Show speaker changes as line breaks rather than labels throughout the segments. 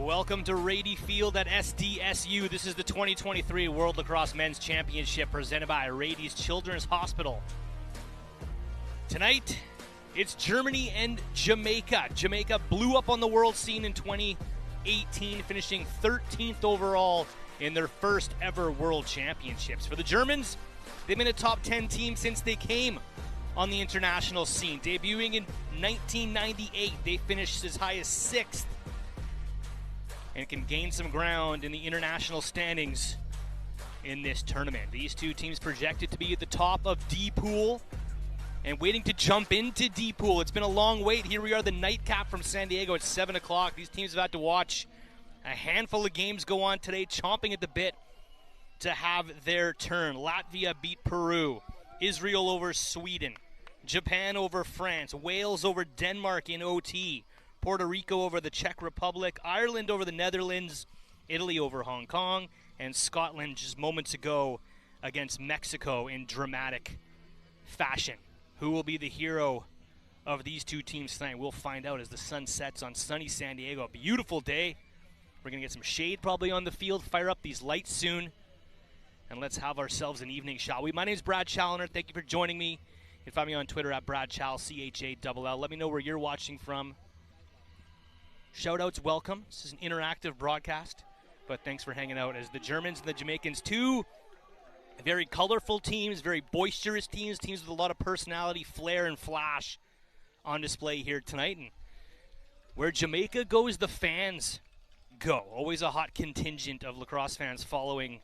Welcome to Rady Field at SDSU. This is the 2023 World Lacrosse Men's Championship presented by Rady's Children's Hospital. Tonight, it's Germany and Jamaica. Jamaica blew up on the world scene in 2018, finishing 13th overall in their first ever World Championships. For the Germans, they've been a top 10 team since they came on the international scene. Debuting in 1998, they finished as high as 6th and can gain some ground in the international standings in this tournament. These two teams projected to be at the top of D pool and waiting to jump into D pool. It's been a long wait. Here we are, the nightcap from San Diego at 7 o'clock. These teams have had to watch a handful of games go on today, chomping at the bit to have their turn. Latvia beat Peru, Israel over Sweden, Japan over France, Wales over Denmark in OT, Puerto Rico over the Czech Republic, Ireland over the Netherlands, Italy over Hong Kong, and Scotland just moments ago against Mexico in dramatic fashion. Who will be the hero of these two teams tonight? We'll find out as the sun sets on sunny San Diego. A beautiful day. We're going to get some shade probably on the field, fire up these lights soon, and let's have ourselves an evening, shall we? My name is Brad Challoner. Thank you for joining me. You can find me on Twitter at BradChall, CHALL. Let me know where you're watching from. Shoutouts welcome. This is an interactive broadcast, but thanks for hanging out as the Germans and the Jamaicans, two very colorful teams, very boisterous teams with a lot of personality, flair, and flash on display here tonight. And where Jamaica goes, the fans go. Always a hot contingent of lacrosse fans following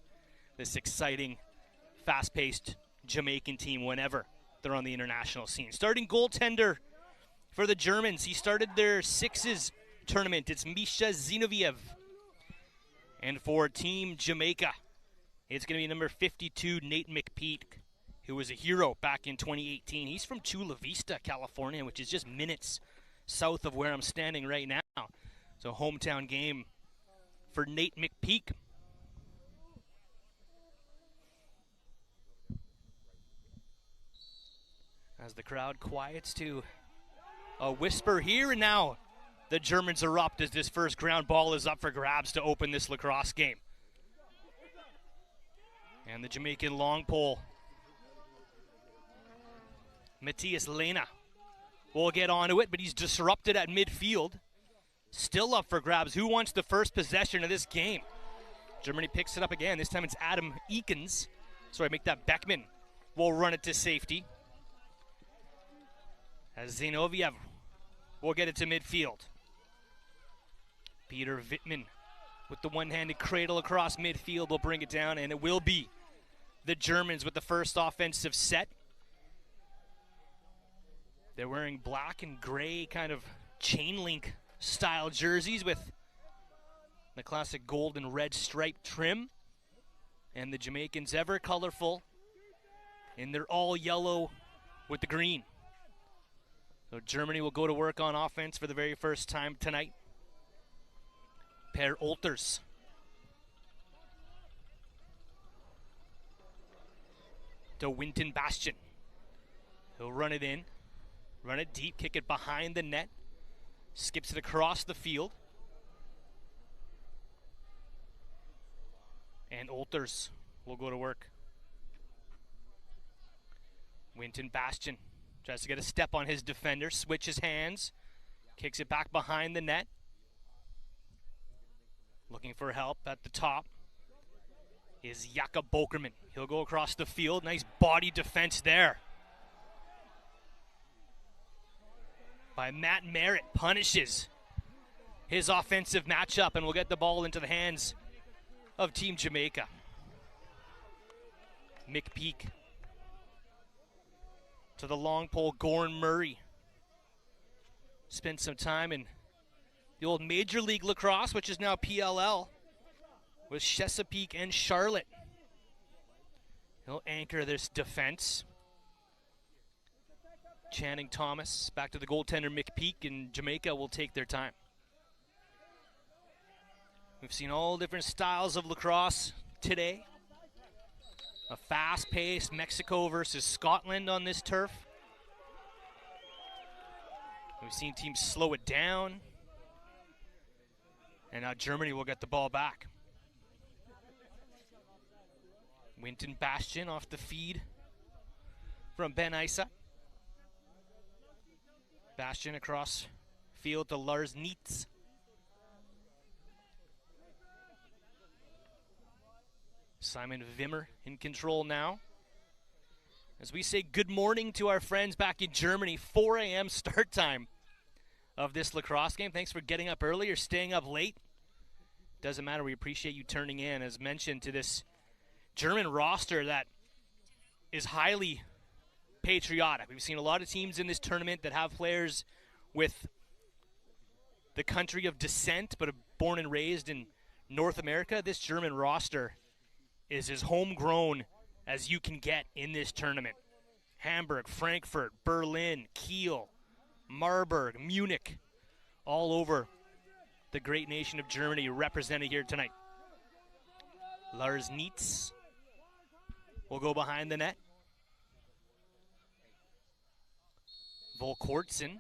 this exciting, fast-paced Jamaican team whenever they're on the international scene. Starting goaltender for the Germans, he started their sixes tournament. It's Misha Zinoviev. And for Team Jamaica, it's going to be number 52, Nate McPeak, who was a hero back in 2018. He's from Chula Vista, California, which is just minutes south of where I'm standing right now. So hometown game for Nate McPeak. As the crowd quiets to a whisper here, and now the Germans erupt as this first ground ball is up for grabs to open this lacrosse game. And the Jamaican long pole, Matthias Lena, will get onto it, but he's disrupted at midfield. Still up for grabs. Who wants the first possession of this game? Germany picks it up again. This time it's Adam Eakins. Sorry, make that Beckman will run it to safety. As Zinoviev will get it to midfield. Peter Wittman with the one-handed cradle across midfield will bring it down, and it will be the Germans with the first offensive set. They're wearing black and gray kind of chain link style jerseys with the classic gold and red striped trim. And the Jamaicans ever colorful in their all yellow with the green. So Germany will go to work on offense for the very first time tonight. Per Olters. To Winton Bastian. He'll run it in, run it deep, kick it behind the net, skips it across the field. And Olters will go to work. Winton Bastian tries to get a step on his defender, switches hands, kicks it back behind the net. Looking for help at the top is Jakob Bokerman. He'll go across the field. Nice body defense there by Matt Merritt. Punishes his offensive matchup and will get the ball into the hands of Team Jamaica. McPeak to the long pole, Gorn Murray. Spent some time in the old Major League Lacrosse, which is now PLL, with Chesapeake and Charlotte. He'll anchor this defense. Channing Thomas back to the goaltender McPeak, and Jamaica will take their time. We've seen all different styles of lacrosse today. A fast-paced Mexico versus Scotland on this turf. We've seen teams slow it down. And now Germany will get the ball back. Winton Bastian off the feed from Ben Isa. Bastian across field to Lars Nietz. Simon Wimmer in control now. As we say good morning to our friends back in Germany, 4 a.m. start time of this lacrosse game. Thanks for getting up early or staying up late. Doesn't matter, we appreciate you turning in, as mentioned, to this German roster that is highly patriotic. We've seen a lot of teams in this tournament that have players with the country of descent but are born and raised in North America. This German roster is as homegrown as you can get in this tournament. Hamburg, Frankfurt, Berlin, Kiel, Marburg, Munich, all over the great nation of Germany represented here tonight. Lars Nietz will go behind the net. Volkortsen.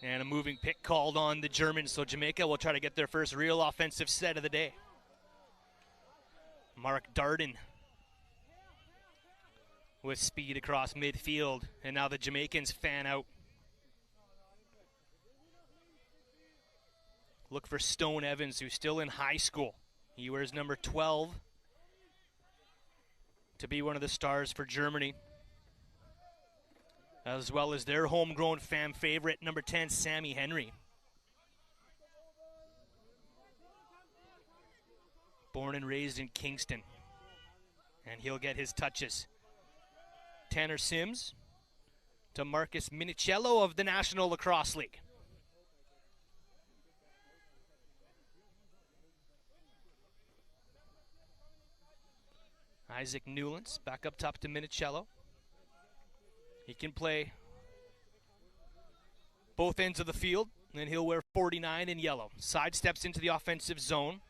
And a moving pick called on the Germans, so Jamaica will try to get their first real offensive set of the day. Mark Darden with speed across midfield, and now the Jamaicans fan out. Look for Stone Evans, who's still in high school. He wears number 12 to be one of the stars for Germany, as well as their homegrown fan favorite, number 10, Sammy Henry. Born and raised in Kingston, and he'll get his touches. Tanner Sims to Marcus Minicello of the National Lacrosse League. Isaac Newlands back up top to Minicello. He can play both ends of the field, and he'll wear 49 in yellow. Sidesteps into the offensive zone.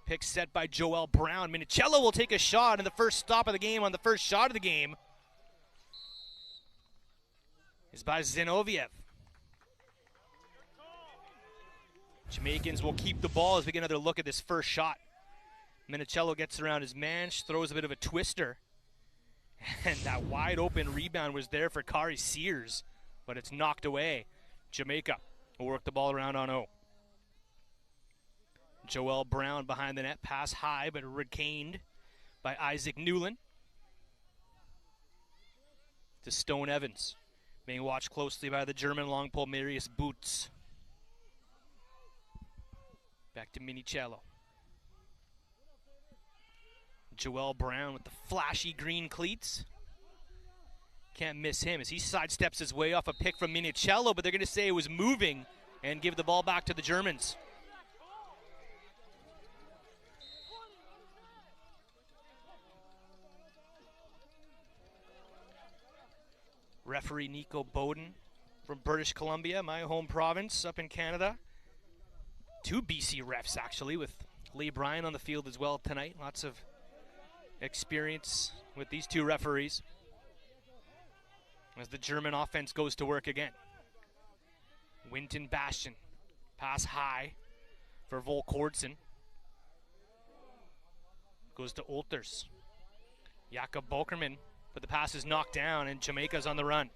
Pick set by Joel Brown. Minicello will take a shot, and the first stop of the game on the first shot of the game is by Zinoviev. Jamaicans will keep the ball as we get another look at this first shot. Minicello gets around his man, throws a bit of a twister. And that wide open rebound was there for Kari Sears, but it's knocked away. Jamaica will work the ball around on O. Joel Brown behind the net, pass high, but retained by Isaac Newland. To Stone Evans, being watched closely by the German long pole Marius Boots. Back to Minicello. Joel Brown with the flashy green cleats. Can't miss him as he sidesteps his way off a pick from Minicello, but they're going to say it was moving and give the ball back to the Germans. Referee Nico Bowden from British Columbia, my home province up in Canada. 2 BC refs, actually, with Lee Bryan on the field as well tonight. Lots of experience with these 2 referees as the German offense goes to work again. Winton Bastian, pass high for Volkortsen. Goes to Olters. Jakob Bokerman, but the pass is knocked down and Jamaica's on the run.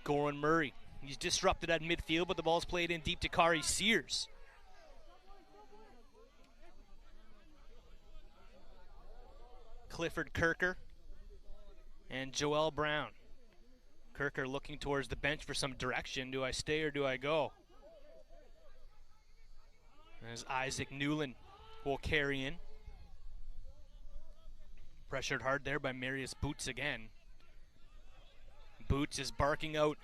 Goran Murray, he's disrupted at midfield, but the ball's played in deep to Kari Sears. Clifford Kirker and Joel Brown. Kirker looking towards the bench for some direction. Do I stay or do I go? As Isaac Newland will carry in. Pressured hard there by Marius Boots again. Boots is barking out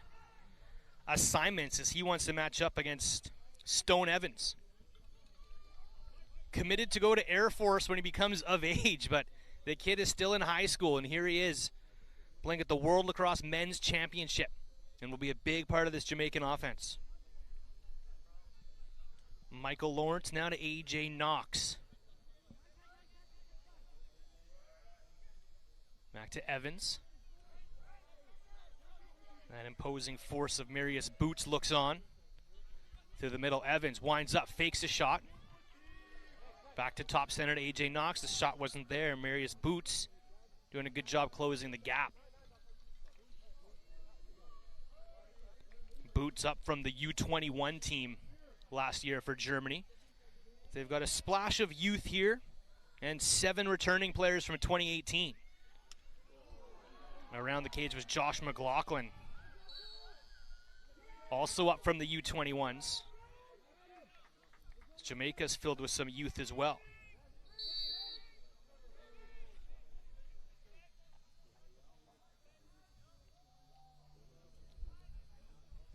assignments as he wants to match up against Stone Evans. Committed to go to Air Force when he becomes of age, but the kid is still in high school, and here he is playing at the World Lacrosse Men's Championship and will be a big part of this Jamaican offense. Michael Lawrence now to A.J. Knox. Back to Evans. That imposing force of Marius Boots looks on. Through the middle, Evans winds up, fakes a shot. Back to top center to AJ Knox. The shot wasn't there. Marius Boots doing a good job closing the gap. Boots up from the U21 team last year for Germany. They've got a splash of youth here and 7 returning players from 2018. Around the cage was Josh McLaughlin, also up from the U21s. Jamaica's filled with some youth as well.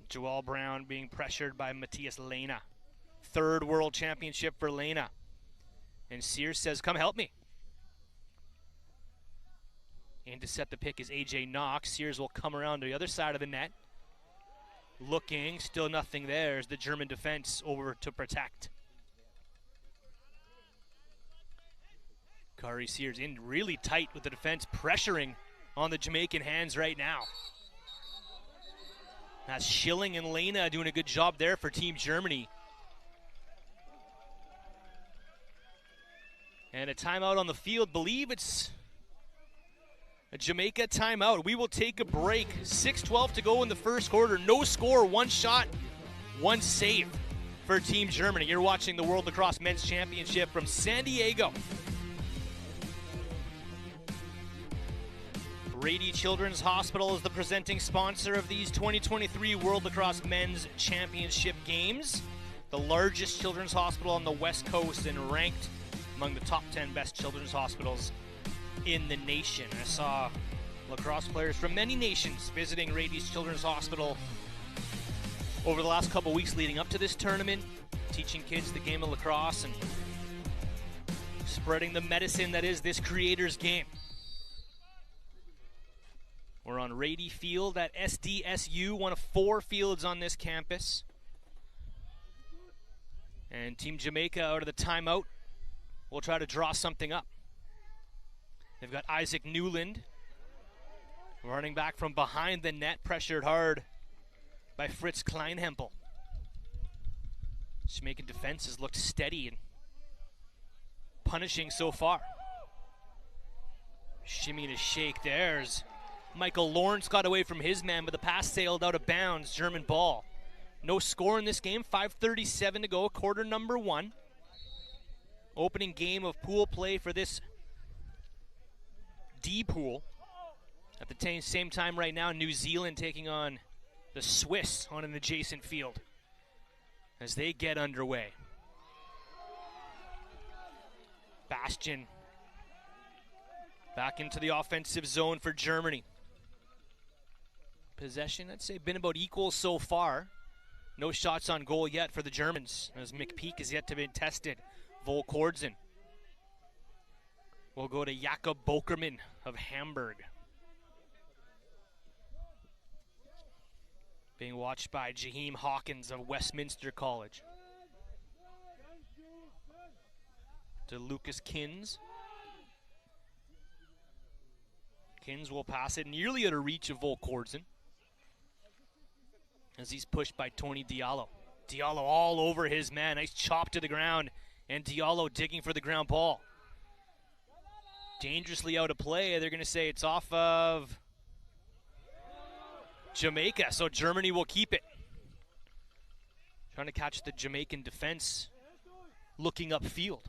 Joel Brown being pressured by Matthias Lena. 3rd World Championship for Lena. And Sears says, come help me. And to set the pick is AJ Knox. Sears will come around to the other side of the net. Looking, still nothing there as the German defense over to protect. Kari Sears in really tight with the defense, pressuring on the Jamaican hands right now. That's Schilling and Lena doing a good job there for Team Germany. And a timeout on the field. Believe it's a Jamaica timeout. We will take a break. 6:12 to go in the first quarter. No score, 1 shot, 1 save for Team Germany. You're watching the World Lacrosse Men's Championship from San Diego. Rady Children's Hospital is the presenting sponsor of these 2023 World Lacrosse Men's Championship games. The largest children's hospital on the West Coast and ranked among the top 10 best children's hospitals in the nation. I saw lacrosse players from many nations visiting Rady's Children's Hospital over the last couple weeks leading up to this tournament, teaching kids the game of lacrosse and spreading the medicine that is this creator's game. We're on Rady Field at SDSU, one of 4 fields on this campus. And Team Jamaica out of the timeout will try to draw something up. They've got Isaac Newland running back from behind the net, pressured hard by Fritz Kleinhempel. Jamaican defense has looked steady and punishing so far. Shimmy to shake. There's Michael Lawrence got away from his man, but the pass sailed out of bounds. German ball. No score in this game. 5:37 to go, quarter number 1. Opening game of pool play for this D pool. At the same time right now, New Zealand taking on the Swiss on an adjacent field as they get underway. Bastian back into the offensive zone for Germany. Possession, I'd say, been about equal so far. No shots on goal yet for the Germans, as McPeak is yet to be tested. Volkordsen will go to Jakob Bokerman of Hamburg. Being watched by Jaheim Hawkins of Westminster College. To Lucas Kins. Kins will pass it nearly out of reach of Volkordsen as he's pushed by Tony Diallo. Diallo all over his man. Nice chop to the ground, and Diallo digging for the ground ball. Dangerously out of play. They're going to say it's off of Jamaica, so Germany will keep it. Trying to catch the Jamaican defense looking upfield.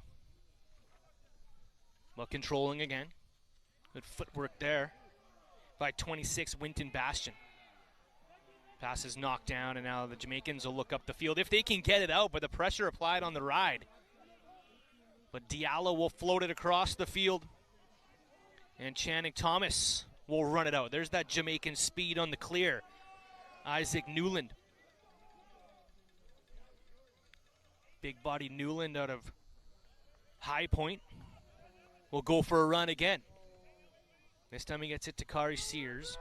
But controlling again. Good footwork there by 26 Winton Bastian. Pass is knocked down, and now the Jamaicans will look up the field if they can get it out, but the pressure applied on the ride. But Diallo will float it across the field, and Channing Thomas will run it out. There's that Jamaican speed on the clear. Isaac Newland. Big body Newland out of High Point will go for a run again. This time he gets it to Kari Sears,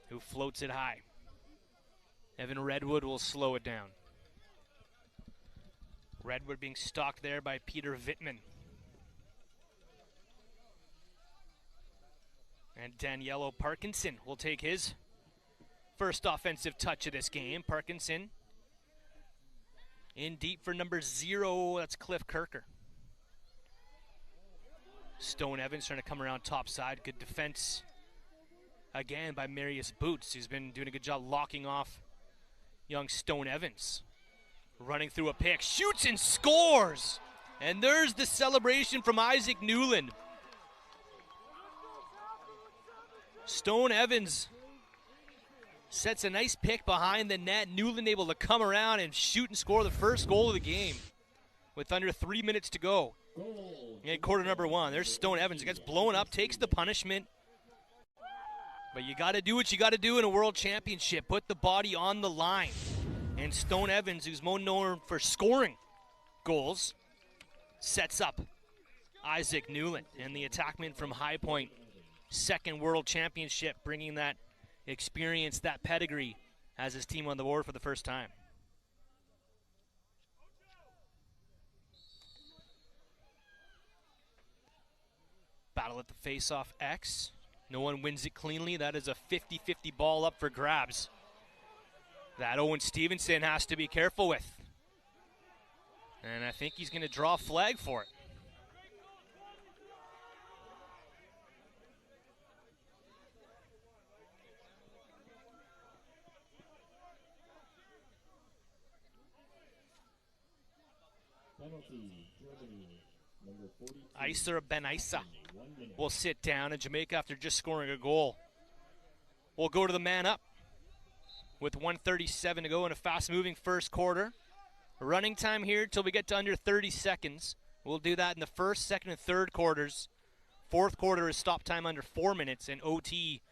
who floats it high. Evan Redwood will slow it down. Redwood being stalked there by Peter Wittman. And Daniello Parkinson will take his First offensive touch of this game. Parkinson in deep for number 0. That's Cliff Kirker. Stone Evans trying to come around top side. Good defense again by Marius Boots, who's been doing a good job locking off young Stone Evans. Running through a pick, shoots and scores! And there's the celebration from Isaac Newland. Stone Evans sets a nice pick behind the net. Newland able to come around and shoot and score the first goal of the game with under 3 minutes to go. In quarter number 1, there's Stone Evans. It gets blown up, takes the punishment. But you got to do what you got to do in a world championship. Put the body on the line. And Stone Evans, who's more known for scoring goals, sets up Isaac Newland. And the attackman from High Point, second world championship, bringing that experience, that pedigree, as his team on the board for the first time. Battle at the face-off X. No one wins it cleanly. That is a 50-50 ball up for grabs that Owen Stevenson has to be careful with. And I think he's going to draw a flag for it. Iser Ben-Isa will sit down, and Jamaica, after just scoring a goal, will go to the man up with 1:37 to go in a fast-moving first quarter. Running time here till we get to under 30 seconds. We'll do that in the first, second, and third quarters. Fourth quarter is stop time under 4 minutes, and OT,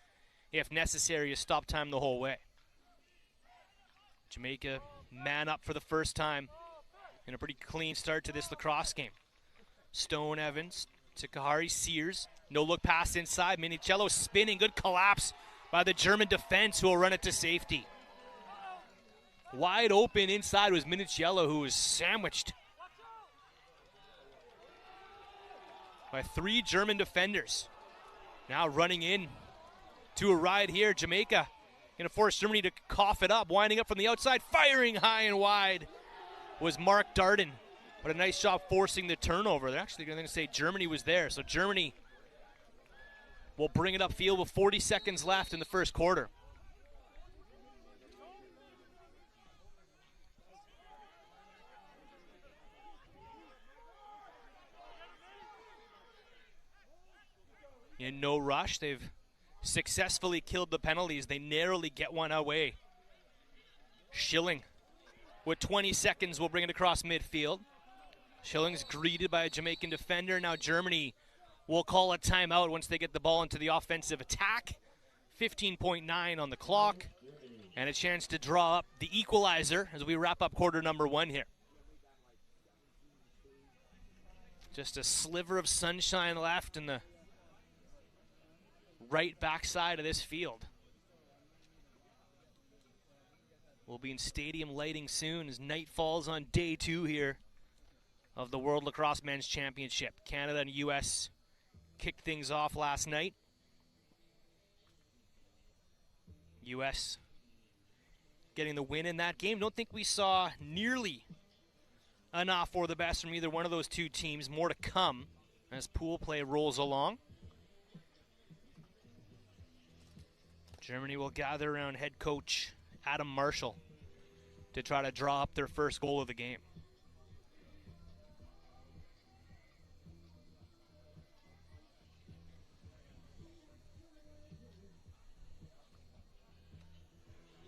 if necessary, is stop time the whole way. Jamaica man up for the first time in a pretty clean start to this lacrosse game. Stone Evans to Kahari Sears. No look pass inside. Minicello spinning. Good collapse by the German defense, who will run it to safety. Wide open inside was Minicello, who was sandwiched by 3 German defenders. Now running in to a ride here. Jamaica going to force Germany to cough it up. Winding up from the outside. Firing high and wide was Mark Darden. But a nice job forcing the turnover. They're actually going to say Germany was there. So Germany will bring it upfield with 40 seconds left in the first quarter. In no rush, they've successfully killed the penalties. They narrowly get one away. Schilling, with 20 seconds, will bring it across midfield. Schilling's greeted by a Jamaican defender. Now Germany will call a timeout once they get the ball into the offensive attack. 15.9 on the clock, and a chance to draw up the equalizer as we wrap up quarter number 1 here. Just a sliver of sunshine left in the right backside of this field. We'll be in stadium lighting soon as night falls on day 2 here of the World Lacrosse Men's Championship. Canada and U.S. kicked things off last night. U.S. getting the win in that game. Don't think we saw nearly enough or the best from either one of those two teams. More to come as pool play rolls along. Germany will gather around head coach Adam Marshall to try to draw up their first goal of the game.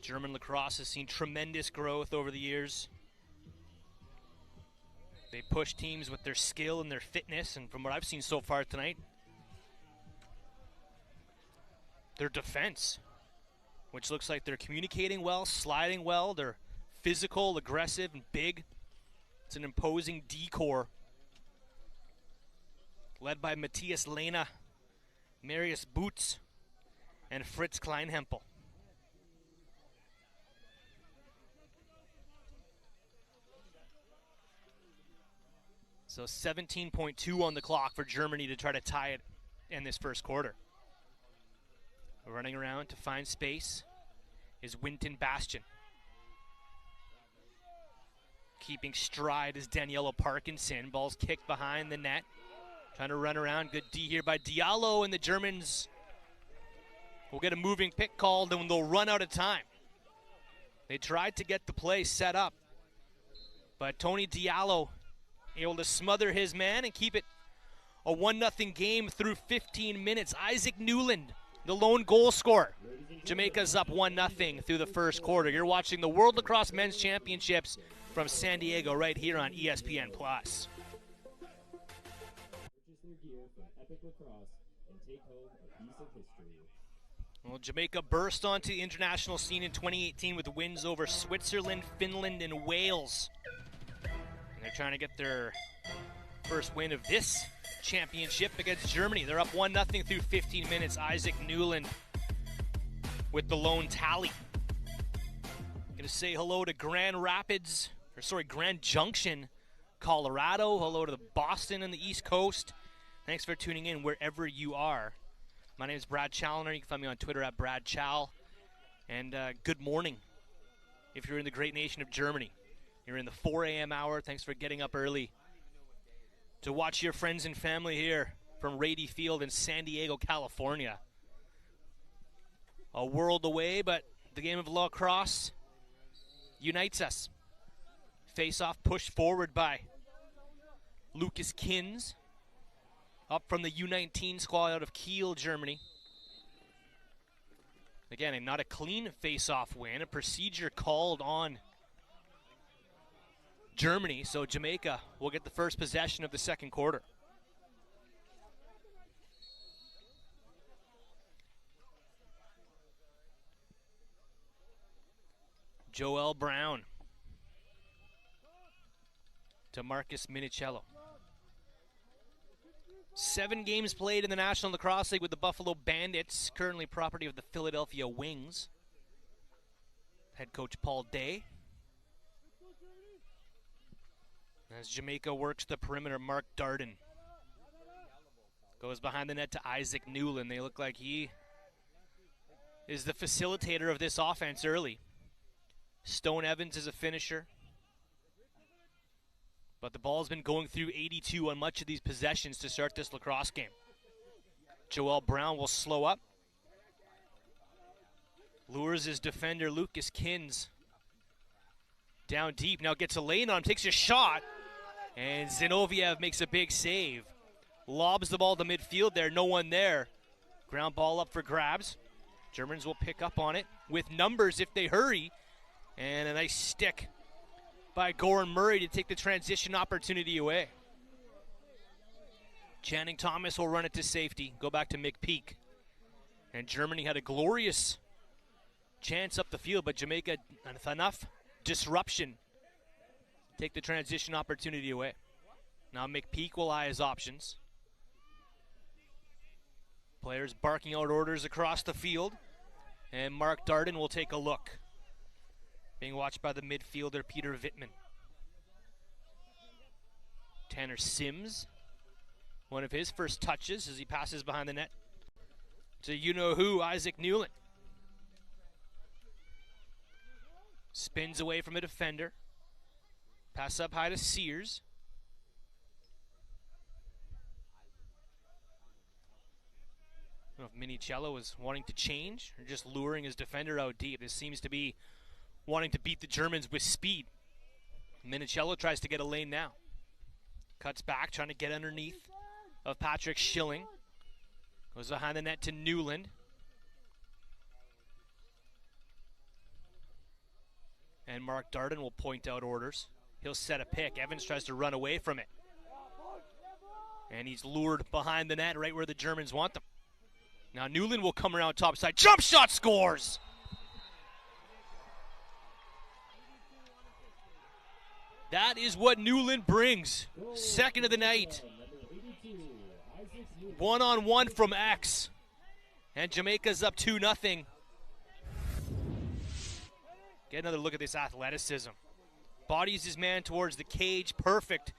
German lacrosse has seen tremendous growth over the years. They push teams with their skill and their fitness, and from what I've seen so far tonight, their defense, which looks like they're communicating well, sliding well, they're physical, aggressive, and big. It's an imposing D-core led by Matthias Lehner, Marius Boots, and Fritz Kleinhempel. So 17.2 on the clock for Germany to try to tie it in this first quarter. Running around to find space is Winton Bastion. Keeping stride is Daniela Parkinson. Ball's kicked behind the net. Trying to run around. Good D here by Diallo, and the Germans will get a moving pick called, and they'll run out of time. They tried to get the play set up, but Tony Diallo able to smother his man and keep it a 1-0 game through 15 minutes. Isaac Newland, the lone goal scorer. Jamaica's up 1-0 through the first quarter. You're watching the World Lacrosse Men's Championships from San Diego right here on ESPN+.
Purchase their gear from Epic Lacrosse and take home a piece of history.
Well, Jamaica burst onto the international scene in 2018 with wins over Switzerland, Finland, and Wales. And they're trying to get their first win of this championship against Germany. They're up 1-0 through 15 minutes. Isaac Newland with the lone tally. Gonna say hello to Grand Junction, Colorado. Hello to the Boston and the East Coast. Thanks for tuning in wherever you are. My name is Brad Challoner. You can find me on Twitter at Brad Chal. And good morning if you're in the great nation of Germany. You're in the 4 a.m. hour. Thanks for getting up early to watch your friends and family here from Rady Field in San Diego, California. A world away, but the game of lacrosse unites us. Face-off pushed forward by Lucas Kins, up from the U19 squad out of Kiel, Germany. Again, not a clean face-off win, a procedure called on Germany, so Jamaica will get the first possession of the second quarter. Joel Brown to Marcus Minicello. 7 games played in the National Lacrosse League with the Buffalo Bandits, currently property of the Philadelphia Wings. Head coach Paul Day. As Jamaica works the perimeter, Mark Darden goes behind the net to Isaac Newland. They look like he is the facilitator of this offense early. Stone Evans is a finisher. But the ball's been going through 82 on much of these possessions to start this lacrosse game. Joel Brown will slow up. Lures his defender, Lucas Kins. Down deep, now gets a lane on him, takes a shot. And Zinoviev makes a big save. Lobs the ball to midfield there, no one there. Ground ball up for grabs. Germans will pick up on it with numbers if they hurry. And a nice stick by Goran Murray to take the transition opportunity away. Channing Thomas will run it to safety, go back to McPeak. And Germany had a glorious chance up the field, but Jamaica, with enough disruption, take the transition opportunity away. Now McPeak will eye his options. Players barking out orders across the field. And Mark Darden will take a look. Being watched by the midfielder, Peter Wittman. Tanner Sims, one of his first touches as he passes behind the net to you-know-who, Isaac Newland. Spins away from a defender. Pass up high to Sears. I don't know if Minicello is wanting to change or just luring his defender out deep. This seems to be wanting to beat the Germans with speed. Minicello tries to get a lane now. Cuts back, trying to get underneath of Patrick Schilling. Goes behind the net to Newland. And Mark Darden will point out orders. He'll set a pick. Evans tries to run away from it. And he's lured behind the net right where the Germans want them. Now Newland will come around topside. Jump shot, scores! That is what Newland brings. Second of the night. 1-on-1 from X. And Jamaica's up 2-0. Get another look at this athleticism. Bodies his man towards the cage. Perfect.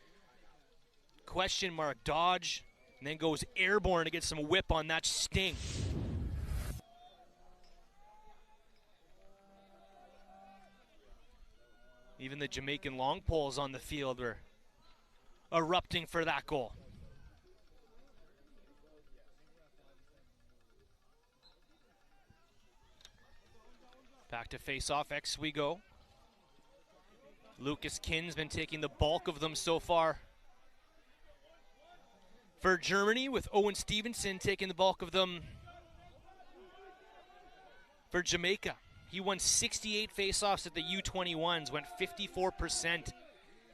Question mark dodge. And then goes airborne to get some whip on that sting. Even the Jamaican long poles on the field were erupting for that goal. Back to face-off X we go. Lucas Kinn's been taking the bulk of them so far for Germany, with Owen Stevenson taking the bulk of them for Jamaica. He won 68 face-offs at the U21s, went 54%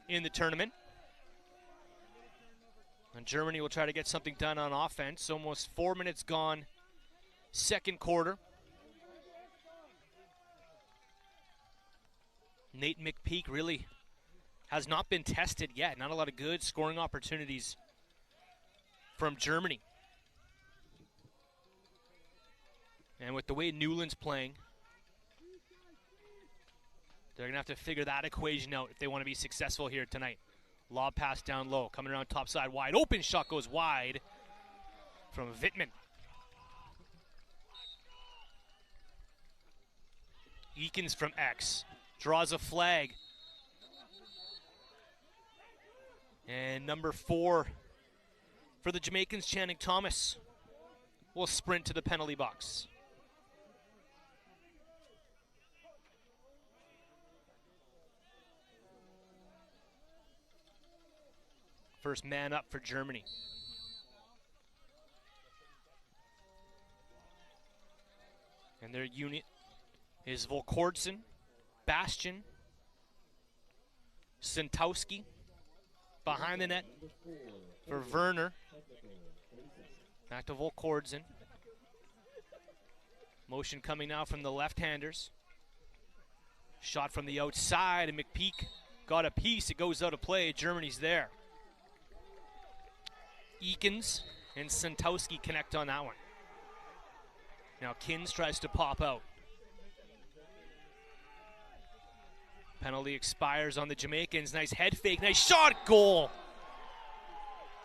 in the tournament. And Germany will try to get something done on offense. Almost 4 minutes gone, second quarter. Nate McPeak really has not been tested yet. Not a lot of good scoring opportunities from Germany. And with the way Newland's playing, they're going to have to figure that equation out if they want to be successful here tonight. Lob pass down low, coming around top side, wide open shot goes wide from Wittmann. Eakins from X draws a flag. And number 4 for the Jamaicans, Channing Thomas, will sprint to the penalty box. First man up for Germany. And their unit is Volkordsen, Bastian, Santowski. Behind the net for Werner. Back to Volkordsen. Motion coming now from the left-handers. Shot from the outside, and McPeak got a piece. It goes out of play. Germany's there. Eakins and Santowski connect on that one. Now Kins tries to pop out. Penalty expires on the Jamaicans. Nice head fake, nice shot, goal.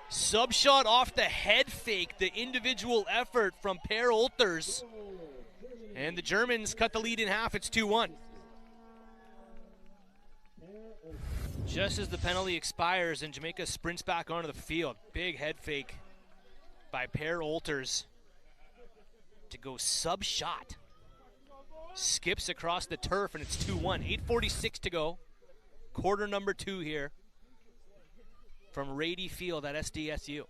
Sub shot off the head fake, the individual effort from Per Olters. And the Germans cut the lead in half, it's 2-1. Just as the penalty expires and Jamaica sprints back onto the field, big head fake by Per Olters to go sub shot. Skips across the turf, and it's 2-1. 8:46 to go. Quarter number 2 here from Rady Field at SDSU.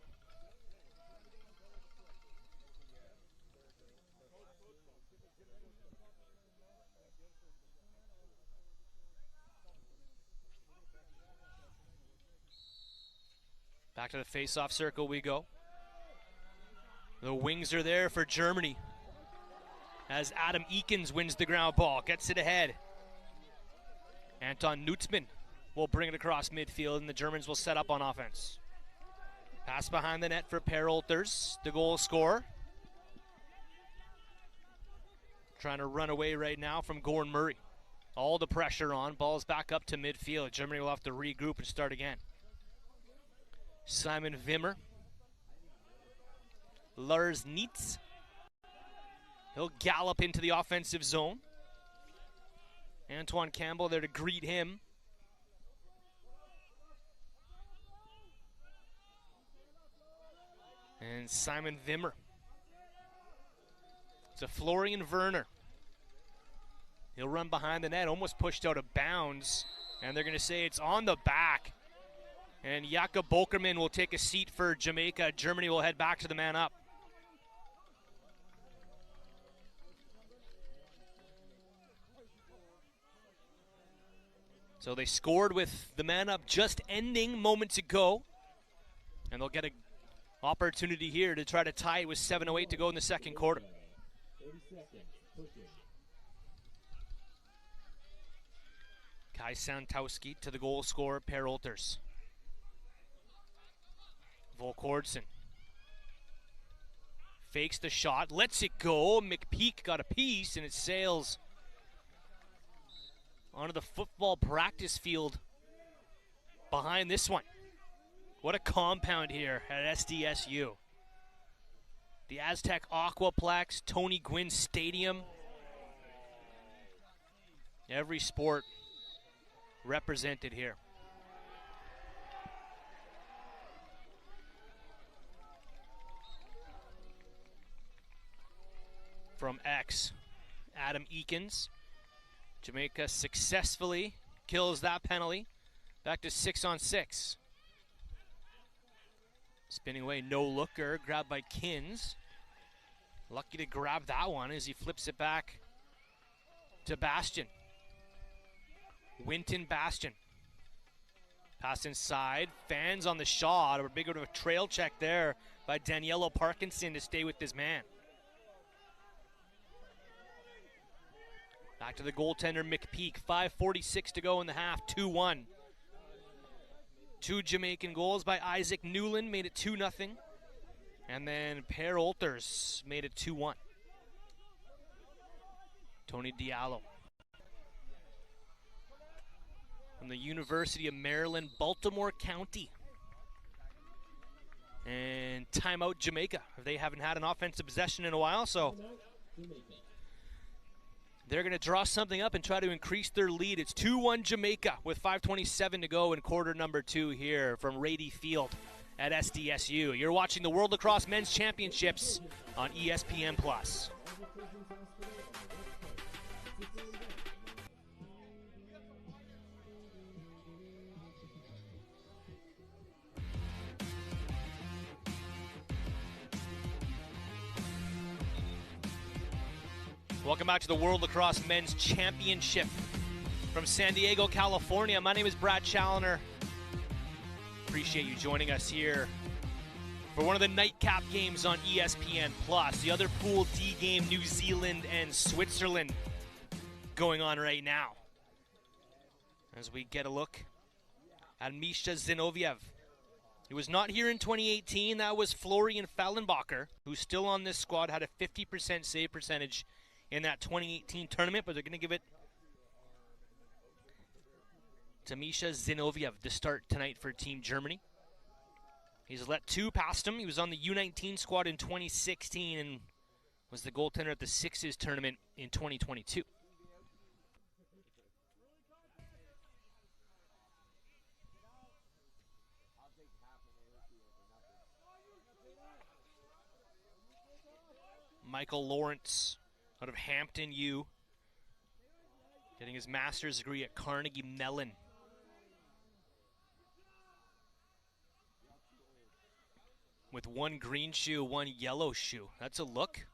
Back to the face-off circle we go. The wings are there for Germany, as Adam Eakins wins the ground ball, gets it ahead. Anton Nutzmann will bring it across midfield, and the Germans will set up on offense. Pass behind the net for Per Olters, the goal scorer. Trying to run away right now from Gordon Murray. All the pressure on, ball's back up to midfield. Germany will have to regroup and start again. Simon Wimmer. Lars Nietz. He'll gallop into the offensive zone. Antoine Campbell there to greet him. And Simon Wimmer. It's a Florian Werner. He'll run behind the net, almost pushed out of bounds. And they're going to say it's on the back. And Jakob Bokerman will take a seat for Jamaica. Germany will head back to the man up. So they scored with the man up just ending moments ago. And they'll get an opportunity here to try to tie it with 7:08 to go in the second quarter.
30 seconds, pushing.
Kai Santowski to the goal scorer, Per Olters. Volkordsen fakes the shot, lets it go. McPeak got a piece, and it sails onto the football practice field behind this one. What a compound here at SDSU. The Aztec Aquaplex, Tony Gwynn Stadium. Every sport represented here. From X, Adam Eakins. Jamaica successfully kills that penalty. Back to 6-on-6. Spinning away, no looker, grabbed by Kins. Lucky to grab that one as he flips it back to Bastian. Winton Bastian. Pass inside, fans on the shot. A big bit of a trail check there by Daniello Parkinson to stay with his man. Back to the goaltender, McPeak. 5:46 to go in the half, 2-1. Two Jamaican goals by Isaac Newland made it 2-0. And then Per Olters made it 2-1. Tony Diallo. From the University of Maryland, Baltimore County. And timeout Jamaica. They haven't had an offensive possession in a while, so they're going to draw something up and try to increase their lead. It's 2-1 Jamaica with 5:27 to go in quarter number 2 here from Rady Field at SDSU. You're watching the World Lacrosse Men's Championships on ESPN+. Welcome back to the World Lacrosse Men's Championship from San Diego, California. My name is Brad Challoner. Appreciate you joining us here for one of the nightcap games on ESPN+. The other Pool D game, New Zealand and Switzerland, going on right now. As we get a look at Misha Zinoviev. He was not here in 2018. That was Florian Fallenbacher, who's still on this squad, had a 50% save percentage in that 2018 tournament, but they're going to give it to Misha Zinoviev to start tonight for Team Germany. He's let 2 past him. He was on the U19 squad in 2016 and was the goaltender at the Sixes tournament in 2022. Michael Lawrence out of Hampton U, getting his master's degree at Carnegie Mellon. With 1 green shoe, 1 yellow shoe. That's a look.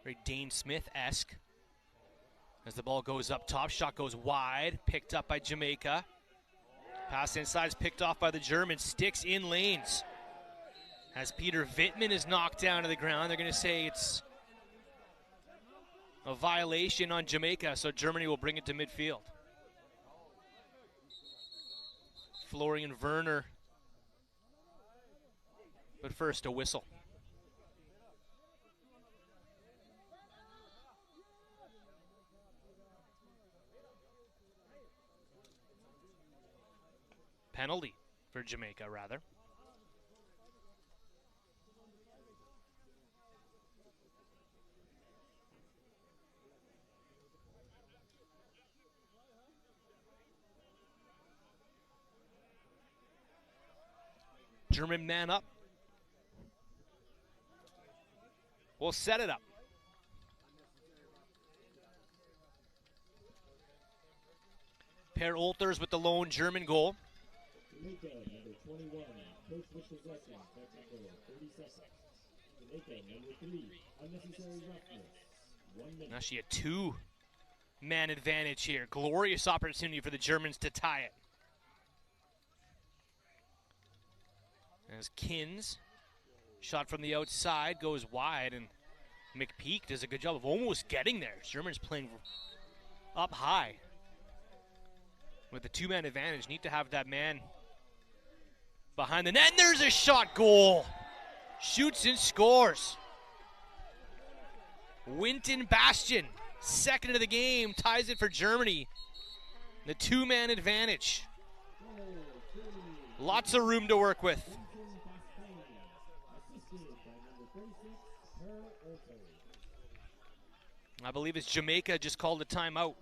Very Dane Smith-esque. As the ball goes up top, shot goes wide, picked up by Jamaica. Pass inside is picked off by the Germans, sticks in lanes. As Peter Wittman is knocked down to the ground, they're going to say it's a violation on Jamaica, so Germany will bring it to midfield. Florian Werner. But first, a whistle. Penalty for Jamaica, rather. German man up. We'll set it up. Per Olters with the lone German goal.
Jamaica, number 21, coach wishes lesson, technical, 30 seconds. Jamaica, number 3, unnecessary roughness, 1 minute.
Actually a 2-man advantage here. Glorious opportunity for the Germans to tie it. As Kins, shot from the outside, goes wide, and McPeak does a good job of almost getting there. Germans playing up high. With the 2-man advantage, need to have that man behind the net. And there's a shot, goal. Shoots and scores. Winton Bastian, second of the game, ties it for Germany. The 2-man advantage. Lots of room to work with. I believe it's Jamaica just called a timeout.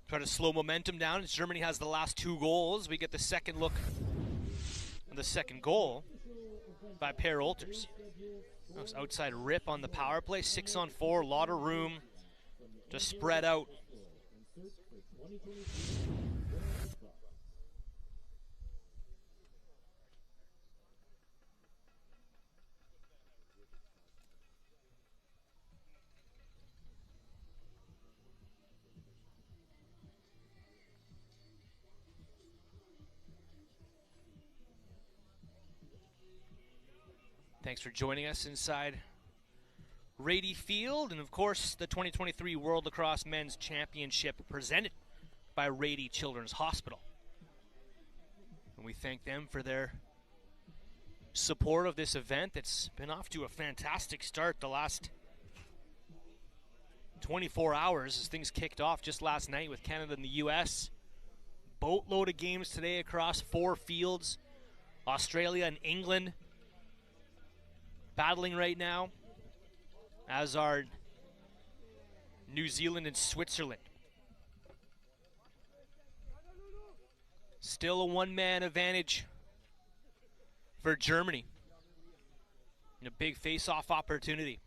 Try to slow momentum down as Germany has the last 2 goals. We get the second look on the second goal by Per Olters. Outside rip on the power play, 6-on-4, a lot of room to spread out. Thanks for joining us inside Rady Field, and of course the 2023 World Lacrosse Men's Championship presented by Rady Children's Hospital. And we thank them for their support of this event that's been off to a fantastic start the last 24 hours as things kicked off just last night with Canada and the US. Boatload of games today across 4 fields. Australia and England battling right now, as are New Zealand and Switzerland. Still a 1-man advantage for Germany. And a big face-off opportunity.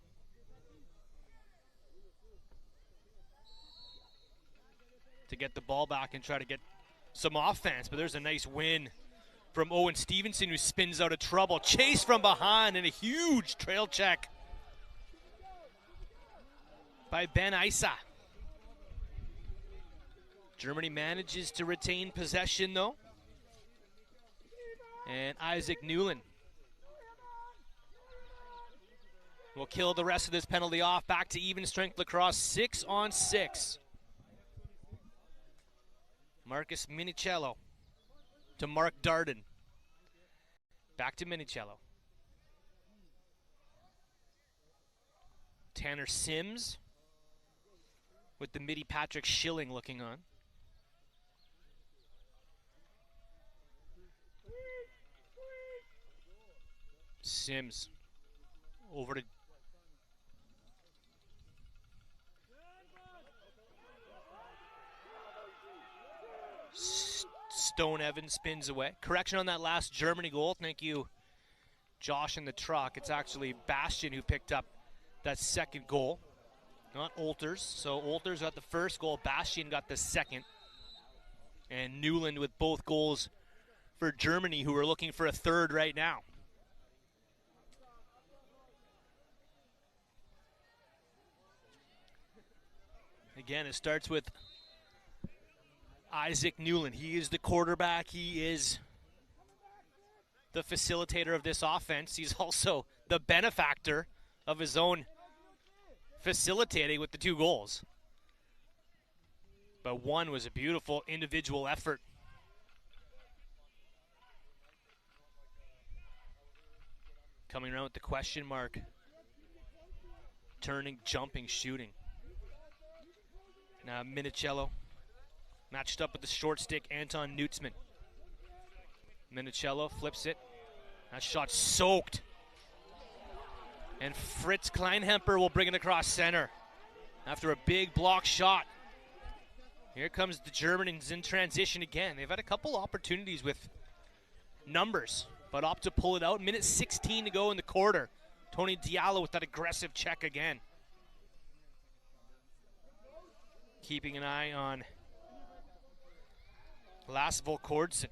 To get the ball back and try to get some offense, but there's a nice win from Owen Stevenson, who spins out of trouble. Chase from behind and a huge trail check by Ben Isa. Germany manages to retain possession though. And Isaac Newland will kill the rest of this penalty off. Back to even strength lacrosse, 6-on-6. Marcus Minicello to Mark Darden. Back to Minicello. Tanner Sims with the midi Patrick Schilling looking on. Sims over to Stone Evans, spins away. Correction on that last Germany goal. Thank you, Josh in the truck. It's actually Bastian who picked up that second goal, not Olters. So Olters got the first goal, Bastian got the second. And Newland with both goals for Germany, who are looking for a third right now. Again, it starts with Isaac Newland. He is the quarterback. He is the facilitator of this offense. He's also the benefactor of his own facilitating with the 2 goals. But one was a beautiful individual effort. Coming around with the question mark. Turning, jumping, shooting. Now Minicello matched up with the short stick, Anton Nutzman. Minicello flips it. That shot soaked. And Fritz Kleinhemper will bring it across center after a big block shot. Here comes the Germans in transition again. They've had a couple opportunities with numbers, but opt to pull it out. Minute 16 to go in the quarter. Tony Diallo with that aggressive check again. Keeping an eye on Lasse Volkordsen.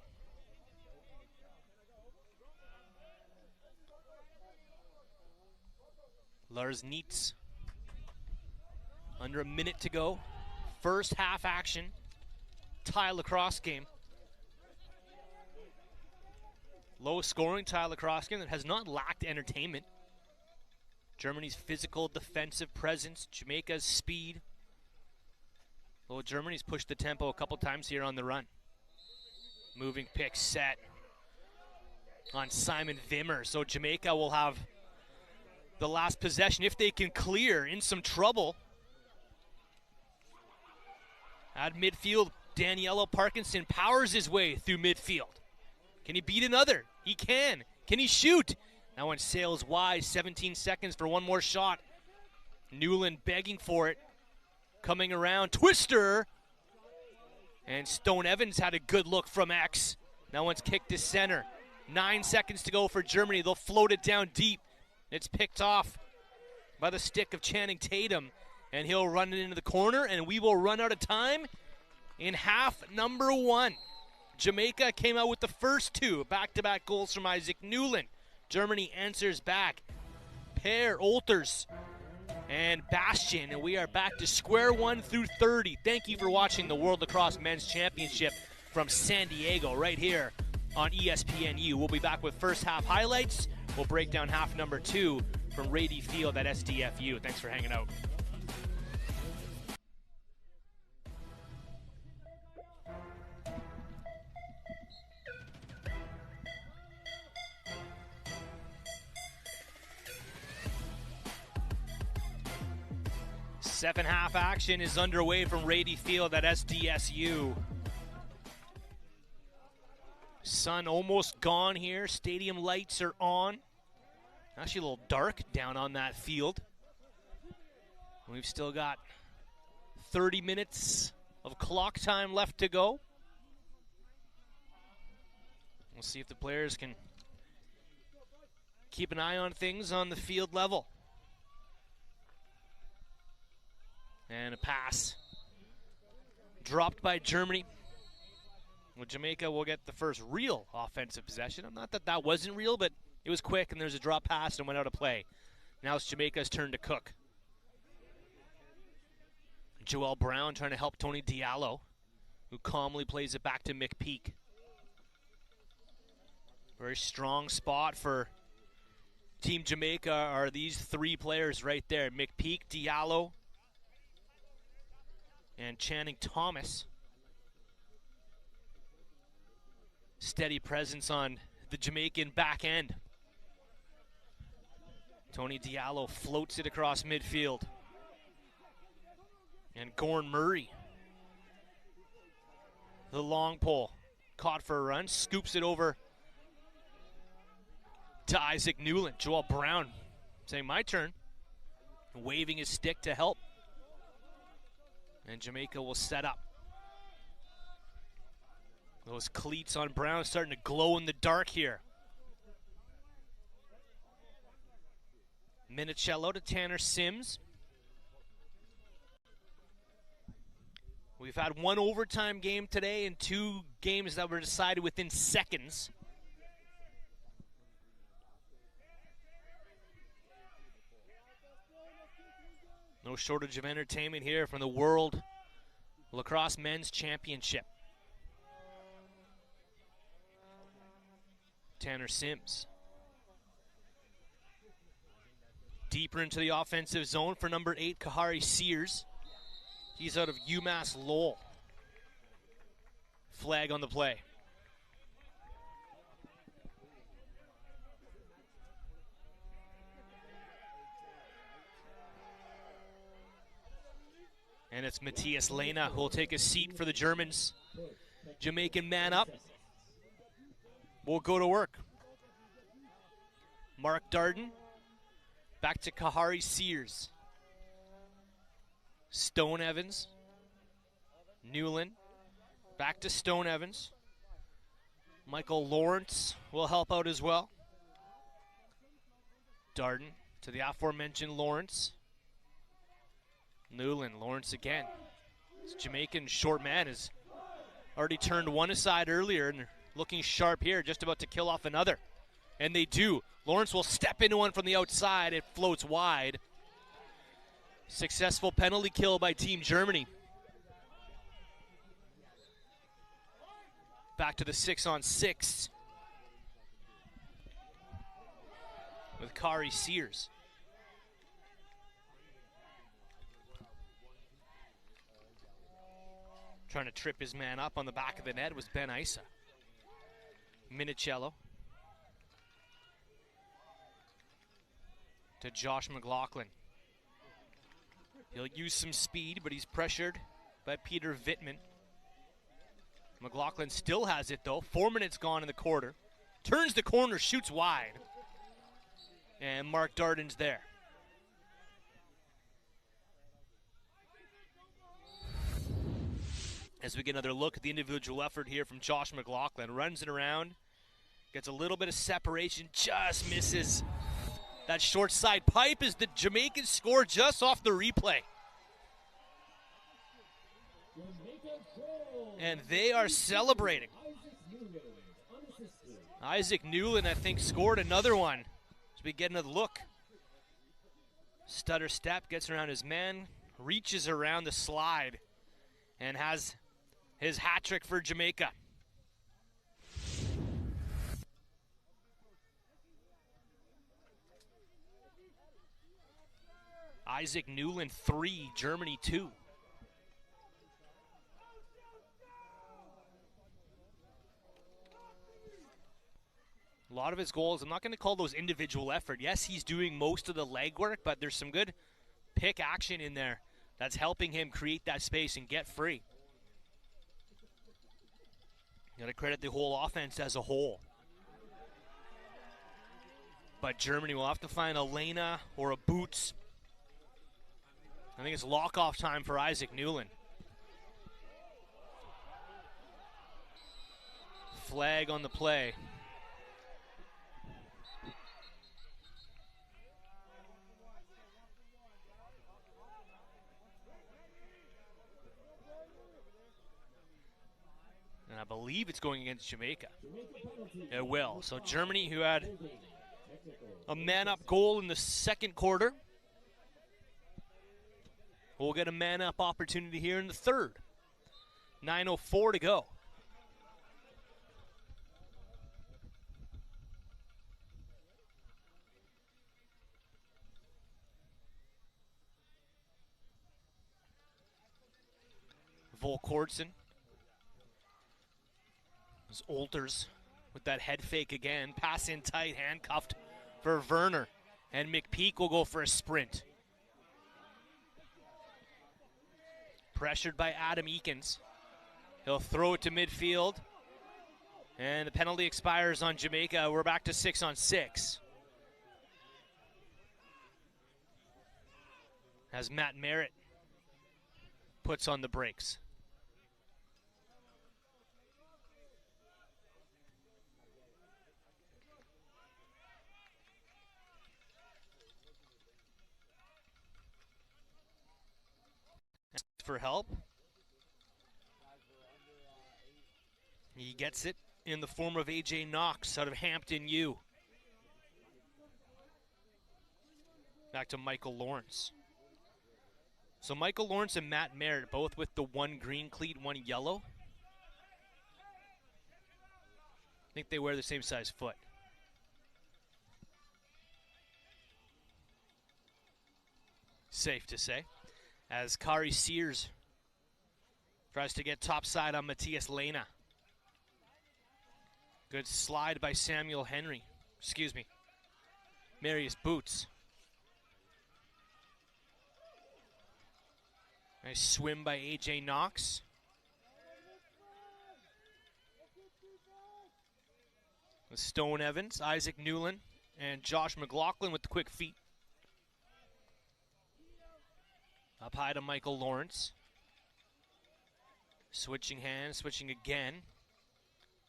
Lars Nietz. Under a minute to go. First half action. Tie lacrosse game. Low scoring tie lacrosse game that has not lacked entertainment. Germany's physical defensive presence. Jamaica's speed. Well, Germany's pushed the tempo a couple times here on the run. Moving pick set on Simon Vimmer. So Jamaica will have the last possession if they can clear in some trouble. At midfield, Daniello Parkinson powers his way through midfield. Can he beat another? He can. Can he shoot? That one sails wide. 17 seconds for one more shot. Newland begging for it. Coming around. Twister. And Stone Evans had a good look from X. That one's kicked to center. 9 seconds to go for Germany. They'll float it down deep. It's picked off by the stick of Channing Tatum. And he'll run it into the corner, and we will run out of time in half number 1. Jamaica came out with the first 2. Back-to-back goals from Isaac Newland. Germany answers back. Per Olters and Bastian, and we are back to square one through 30. Thank you for watching the World Lacrosse Men's Championship from San Diego right here on ESPNU. We'll be back with first half highlights. We'll break down half number 2 from Rady Field at SDFU. Thanks for hanging out. Second half action is underway from Rady Field at SDSU. Sun almost gone here. Stadium lights are on. Actually a little dark down on that field. We've still got 30 minutes of clock time left to go. We'll see if the players can keep an eye on things on the field level. And a pass dropped by Germany. Well, Jamaica will get the first real offensive possession. Not that that wasn't real, but it was quick, and there's a drop pass and went out of play. Now it's Jamaica's turn to cook. Joel Brown trying to help Tony Diallo, who calmly plays it back to McPeak. Very strong spot for Team Jamaica are these 3 players right there. McPeak, Diallo, and Channing Thomas. Steady presence on the Jamaican back end. Tony Diallo floats it across midfield. And Gorn Murray, the long pole, caught for a run, scoops it over to Isaac Newland. Joel Brown saying, my turn, waving his stick to help. And Jamaica will set up. Those cleats on Brown starting to glow in the dark here. Minicello to Tanner Sims. We've had 1 overtime game today and 2 games that were decided within seconds. No shortage of entertainment here from the World Lacrosse Men's Championship. Tanner Sims. Deeper into the offensive zone for number 8, Kahari Sears. He's out of UMass Lowell. Flag on the play. And it's Matthias Lena who will take a seat for the Germans. Jamaican man up. We'll go to work. Mark Darden. Back to Kahari Sears. Stone Evans. Newland. Back to Stone Evans. Michael Lawrence will help out as well. Darden to the aforementioned Lawrence. Newland, Lawrence again. This Jamaican short man has already turned one aside earlier and looking sharp here, just about to kill off another. And they do. Lawrence will step into one from the outside. It floats wide. Successful penalty kill by Team Germany. Back to the 6-on-6 with Kari Sears. Trying to trip his man up on the back of the net was Ben Isa. Minicello to Josh McLaughlin. He'll use some speed, but he's pressured by Peter Wittman. McLaughlin still has it, though. 4 minutes gone in the quarter. Turns the corner, shoots wide. And Mark Darden's there. As we get another look at the individual effort here from Josh McLaughlin. Runs it around, gets a little bit of separation, just misses that short side pipe as the Jamaicans score just off the replay. And they are celebrating. Isaac Newland, I think, scored another one. As we get another look. Stutter step, gets around his man, reaches around the slide, and has his hat trick for Jamaica. Isaac Newland 3, Germany 2. A lot of his goals, I'm not going to call those individual effort. Yes, he's doing most of the legwork, but there's some good pick action in there that's helping him create that space and get free. Got to credit the whole offense as a whole. But Germany will have to find a Lena or a Boots. I think it's lock-off time for Isaac Newland. Flag on the play. And I believe it's going against Jamaica. It will. So Germany, who had a man-up goal in the second quarter, will get a man-up opportunity here in the third. 9:04 to go. Volkortsen. Olters with that head fake again. Pass in tight, handcuffed for Werner. And McPeak will go for a sprint. Pressured by Adam Eakins. He'll throw it to midfield. And the penalty expires on Jamaica. We're back to 6-on-6. As Matt Merritt puts on the brakes. For help. He gets it in the form of A.J. Knox out of Hampton U. Back to Michael Lawrence. So Michael Lawrence and Matt Merritt, both with the one green cleat, one yellow. I think they wear the same size foot. Safe to say. As Kari Sears tries to get topside on Matthias Lena. Good slide by Samuel Henry. Excuse me. Marius Boots. Nice swim by A.J. Knox. With Stone Evans, Isaac Newland, and Josh McLaughlin with the quick feet. Up high to Michael Lawrence. Switching hands, switching again.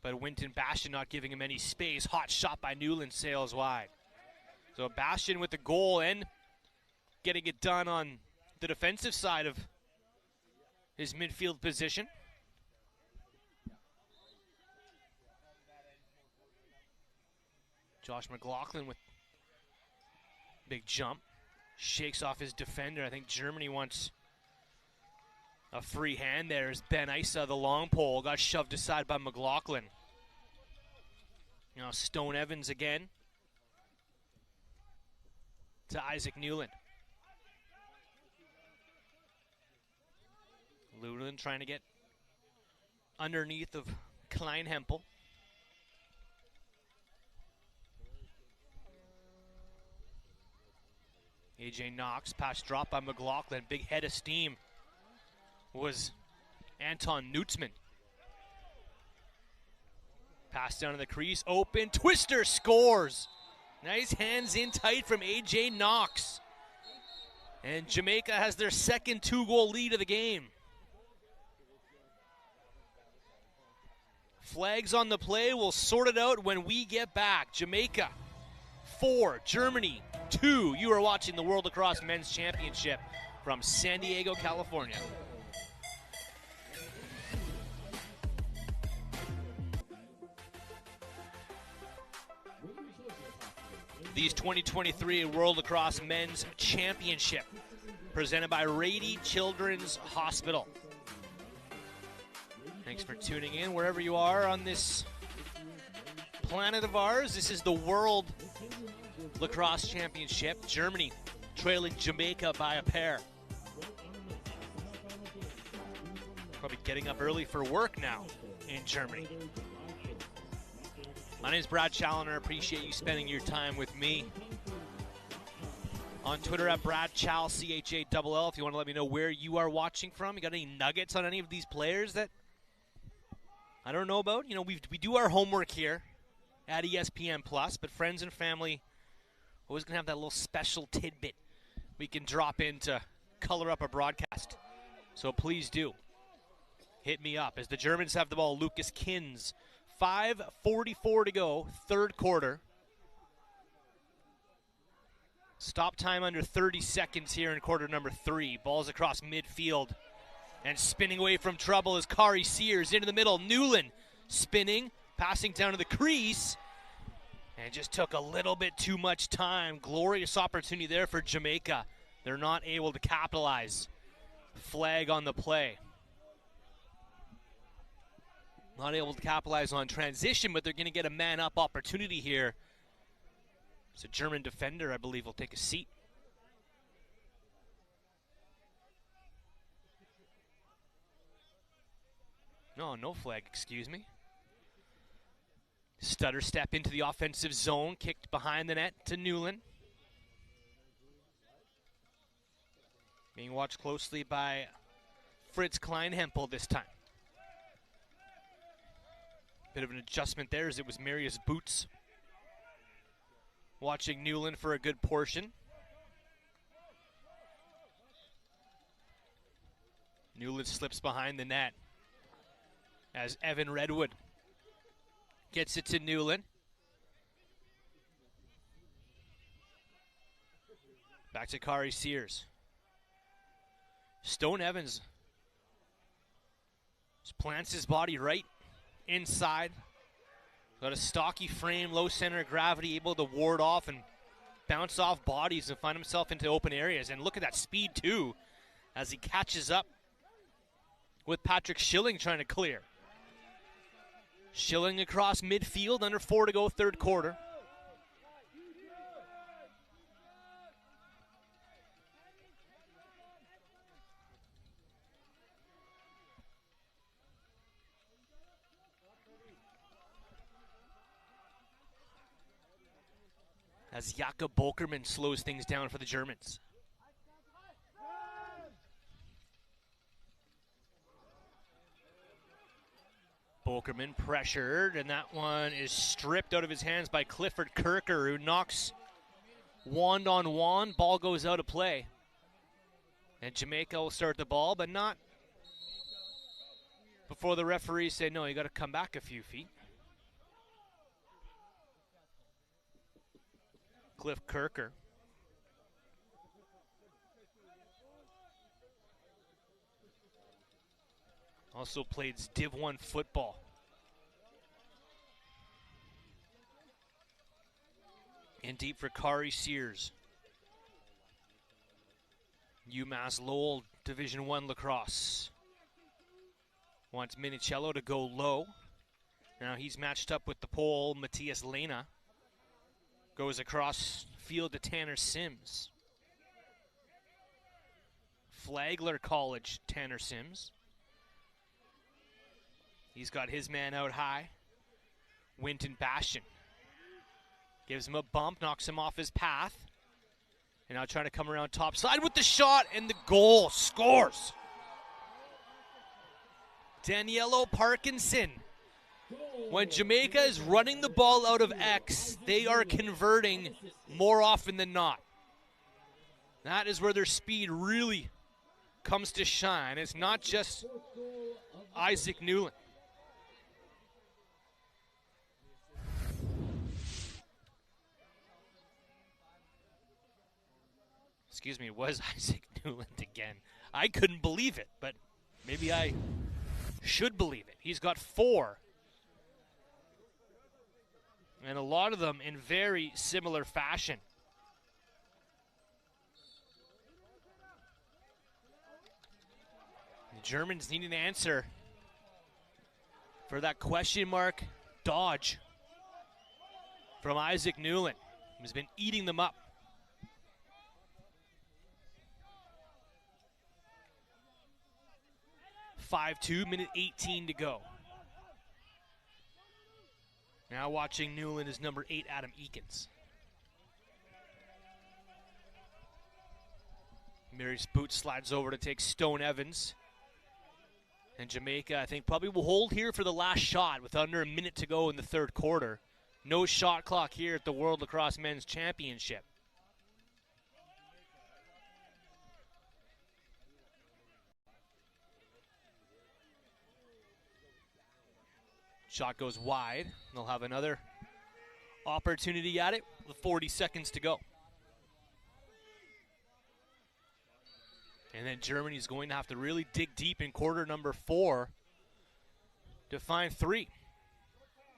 But Winton Bastion not giving him any space. Hot shot by Newland, sails wide. So Bastion with the goal and getting it done on the defensive side of his midfield position. Josh McLaughlin with big jump. Shakes off his defender. I think Germany wants a free hand there as Ben Issa, the long pole, got shoved aside by McLaughlin. Now Stone Evans again to Isaac Newland. Newland trying to get underneath of Kleinhempel. A.J. Knox, pass drop by McLaughlin. Big head of steam was Anton Nutzman. Pass down to the crease, open, Twister scores. Nice hands in tight from A.J. Knox. And Jamaica has their second 2-goal lead of the game. Flags on the play. We'll sort it out when we get back. Jamaica 4, Germany 2. You are watching the World Lacrosse Men's Championship from San Diego, California. These 2023 World Lacrosse Men's Championship presented by Rady Children's Hospital. Thanks for tuning in wherever you are on this planet of ours. This is the World Lacrosse Championship. Germany trailing Jamaica by a pair. Probably getting up early for work now in Germany. My name is Brad Challoner. I appreciate you spending your time with me. On Twitter at Brad Chal, CHALL. If you want to let me know where you are watching from. You got any nuggets on any of these players that I don't know about? You know, we do our homework here at ESPN Plus, but friends and family always going to have that little special tidbit we can drop in to color up a broadcast. So please do hit me up. As the Germans have the ball, Lucas Kins. 5:44 to go, third quarter. Stop time under 30 seconds here in quarter number 3. Ball's across midfield. And spinning away from trouble is Kari Sears into the middle. Newland spinning, passing down to the crease. And just took a little bit too much time. Glorious opportunity there for Jamaica. They're not able to capitalize. Flag on the play. Not able to capitalize on transition, but they're going to get a man-up opportunity here. It's a German defender, I believe, will take a seat. No flag, excuse me. Stutter step into the offensive zone, kicked behind the net to Newland. Being watched closely by Fritz Kleinhempel this time. Bit of an adjustment there as it was Marius Boots watching Newland for a good portion. Newland slips behind the net as Evan Redwood gets it to Newland. Back to Kari Sears. Stone Evans just plants his body right inside. Got a stocky frame, low center of gravity, able to ward off and bounce off bodies and find himself into open areas. And look at that speed, too, as he catches up with Patrick Schilling trying to clear. Schilling across midfield, under 4 to go, third quarter. As Jakob Bokerman slows things down for the Germans. Bokerman pressured, and that one is stripped out of his hands by Clifford Kirker, who knocks wand on wand. Ball goes out of play. And Jamaica will start the ball, but not before the referees say, no, you got to come back a few feet. Cliff Kirker. Also played Div 1 football. In deep for Kari Sears. UMass Lowell Division 1 lacrosse. Wants Minicello to go low. Now he's matched up with the pole, Matthias Lena. Goes across field to Tanner Sims. Flagler College, Tanner Sims. He's got his man out high. Winton Bastion gives him a bump, knocks him off his path. And now trying to come around top side with the shot, and the goal. Scores. Daniello Parkinson. When Jamaica is running the ball out of X, they are converting more often than not. That is where their speed really comes to shine. It's not just Isaac Newland. excuse me, was Isaac Newland again. I couldn't believe it, but maybe I should believe it. He's got 4. And a lot of them in very similar fashion. The Germans need an answer for that question mark dodge from Isaac Newland, who's been eating them up. Minute 18 to go. Now watching Newland is number 8, Adam Eakins. Mary's boot slides over to take Stone Evans. And Jamaica, I think, probably will hold here for the last shot with under a minute to go in the third quarter. No shot clock here at the World Lacrosse Men's Championship. Shot goes wide. They'll have another opportunity at it with 40 seconds to go. And then Germany's going to have to really dig deep in quarter number 4 to find 3.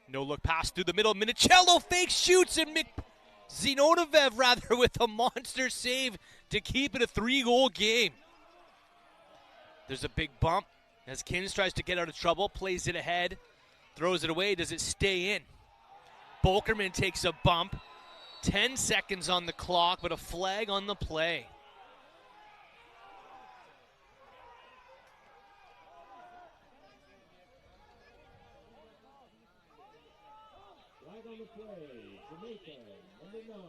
No look pass through the middle. Minicello fake shoots, and Zinonovev rather with a monster save to keep it a 3-goal game. There's a big bump as Kins tries to get out of trouble, plays it ahead, throws it away. Does it stay in? Bolkerman takes a bump. 10 seconds on the clock, but a flag on the play.
Flag on the play. Jamaica, number 9,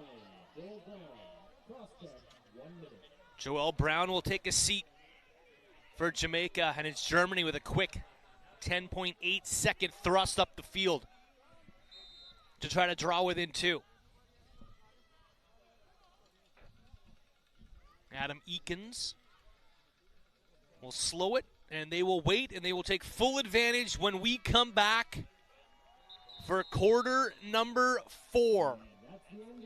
Joel Brown. Cross-check, 1 minute.
Joel Brown will take a seat for Jamaica, and it's Germany with a quick 10.8-second thrust up the field to try to draw within 2. Adam Eakins will slow it, and they will wait, and they will take full advantage when we come back for quarter number 4.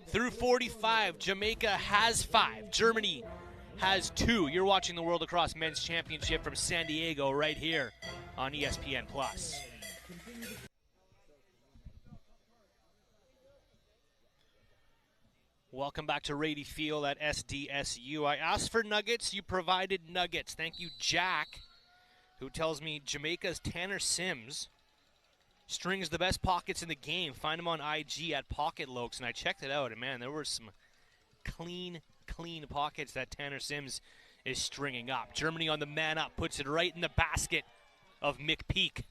Through 45, Jamaica has 5. Germany has 2. You're watching the World Lacrosse Men's Championship from San Diego right here on ESPN+. Welcome back to Rady Field at SDSU. I asked for nuggets. You provided nuggets. Thank you, Jack, who tells me Jamaica's Tanner Sims strings the best pockets in the game. Find him on IG at Pocket Lokes, and I checked it out, and man, there were some clean pockets that Tanner Sims is stringing up. Germany on the man up, puts it right in the basket of Mick Peak.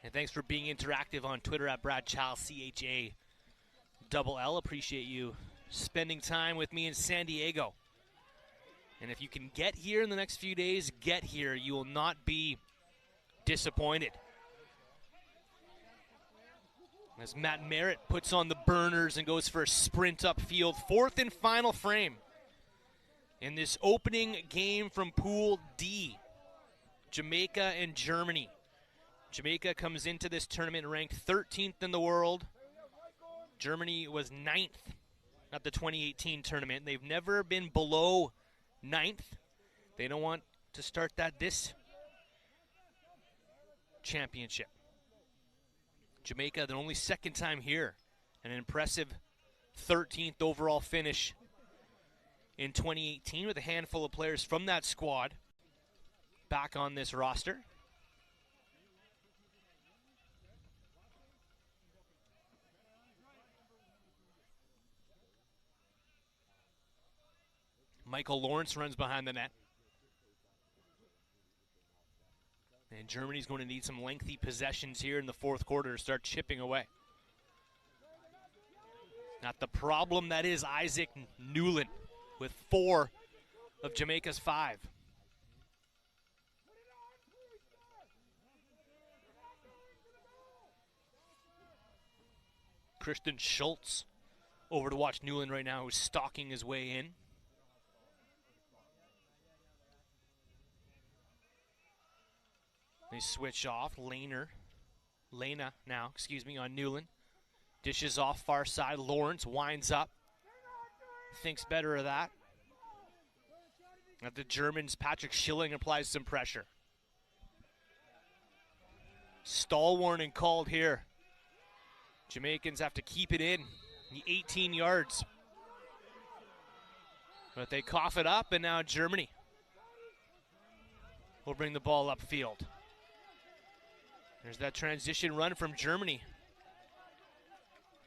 And thanks for being interactive on Twitter at Brad Chal, CHALL. Appreciate you spending time with me in San Diego. And if you can get here in the next few days, get here. You will not be disappointed. As Matt Merritt puts on the burners and goes for a sprint upfield. 4th and final frame in this opening game from Pool D. Jamaica and Germany. Jamaica comes into this tournament ranked 13th in the world. Germany was 9th at the 2018 tournament. They've never been below 9th. They don't want to start that this championship. Jamaica, their only second time here. An impressive 13th overall finish in 2018 with a handful of players from that squad back on this roster. Michael Lawrence runs behind the net. And Germany's going to need some lengthy possessions here in the 4th quarter to start chipping away. Not the problem that is Isaac Newland with 4 of Jamaica's 5. Christian Schultz over to watch Newland right now, who's stalking his way in. They switch off. Lena now, on Newland. Dishes off far side. Lawrence winds up. Thinks better of that. At the Germans, Patrick Schilling applies some pressure. Stall warning called here. Jamaicans have to keep it in, the 18 yards. But they cough it up, and now Germany will bring the ball upfield. There's that transition run from Germany.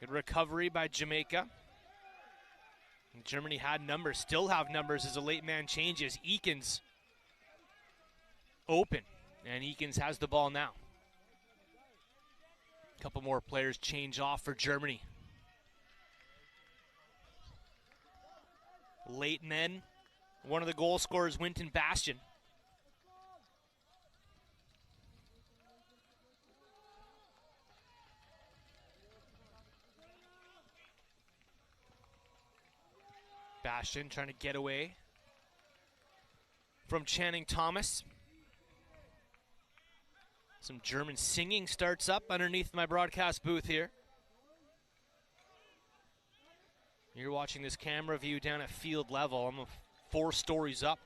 Good recovery by Jamaica. And Germany had numbers, still have numbers as a late man changes. Eakins open, and Eakins has the ball now. A couple more players change off for Germany. Late men, one of the goal scorers, Winton Bastion. Bastion trying to get away from Channing Thomas. Some German singing starts up underneath my broadcast booth here. You're watching this camera view down at field level. I'm 4 stories up,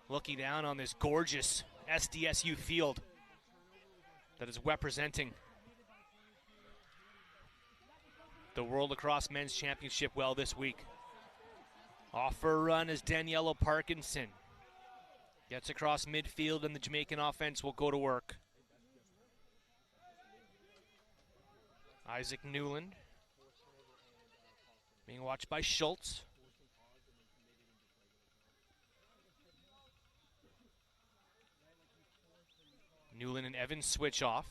looking down on this gorgeous SDSU field that is representing the World Lacrosse Men's Championship well this week. Off for a run is Daniello Parkinson. Gets across midfield, and the Jamaican offense will go to work. Isaac Newland being watched by Schultz. Newland and Evans switch off.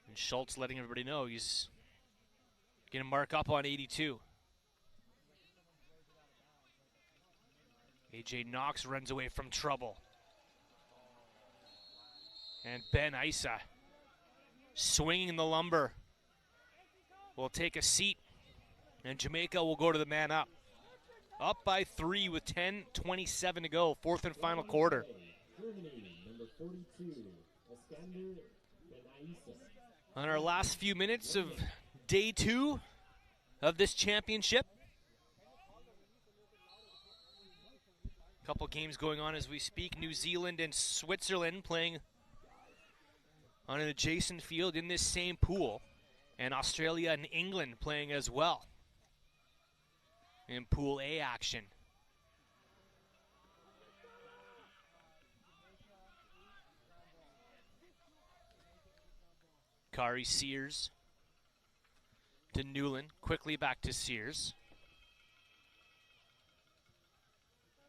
And Schultz letting everybody know he's going to mark up on 82. AJ Knox runs away from trouble. And Ben Isa, swinging the lumber, will take a seat. And Jamaica will go to the man up. Up by 3 with 10:27 to go. 4th and final quarter. On our last few minutes of day 2 of this championship. A couple games going on as we speak. New Zealand and Switzerland playing on an adjacent field in this same pool. And Australia and England playing as well in Pool A action. Kari Sears to Newland, quickly back to Sears.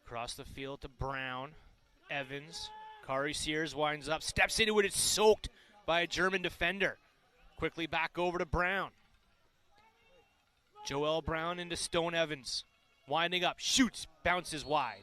Across the field to Brown, Evans. Kari Sears winds up, steps into it, it's soaked by a German defender. Quickly back over to Brown. Joel Brown into Stone Evans. Winding up, shoots, bounces wide.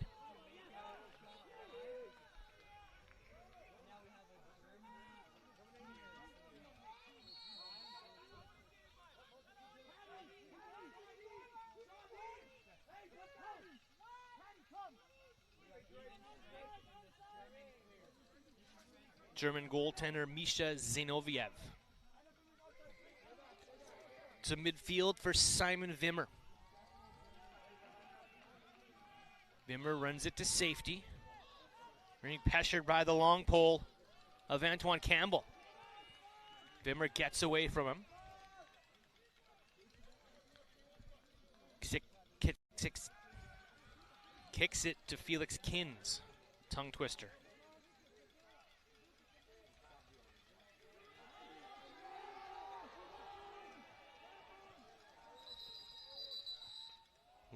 German goaltender Misha Zinoviev. To midfield for Simon Wimmer. Wimmer runs it to safety. Being pressured by the long pole of Antoine Campbell. Wimmer gets away from him. Kicks it to Felix Kins. Tongue twister.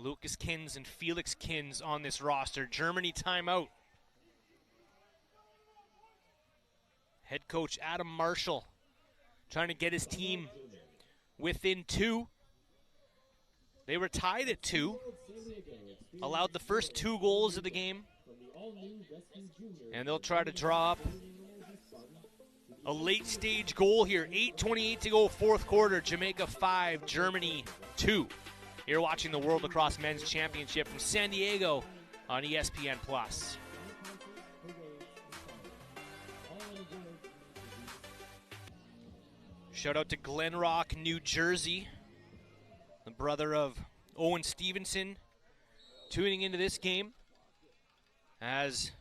Lucas Kins and Felix Kins on this roster. Germany timeout. Head coach Adam Marshall trying to get his team within 2. They were tied at 2. Allowed the first 2 goals of the game. And they'll try to draw up a late stage goal here. 8:28 to go, 4th quarter. Jamaica 5, Germany 2. You're watching the World Lacrosse Men's Championship from San Diego on ESPN+. Shout out to Glen Rock, New Jersey. The brother of Owen Stevenson, tuning into this game as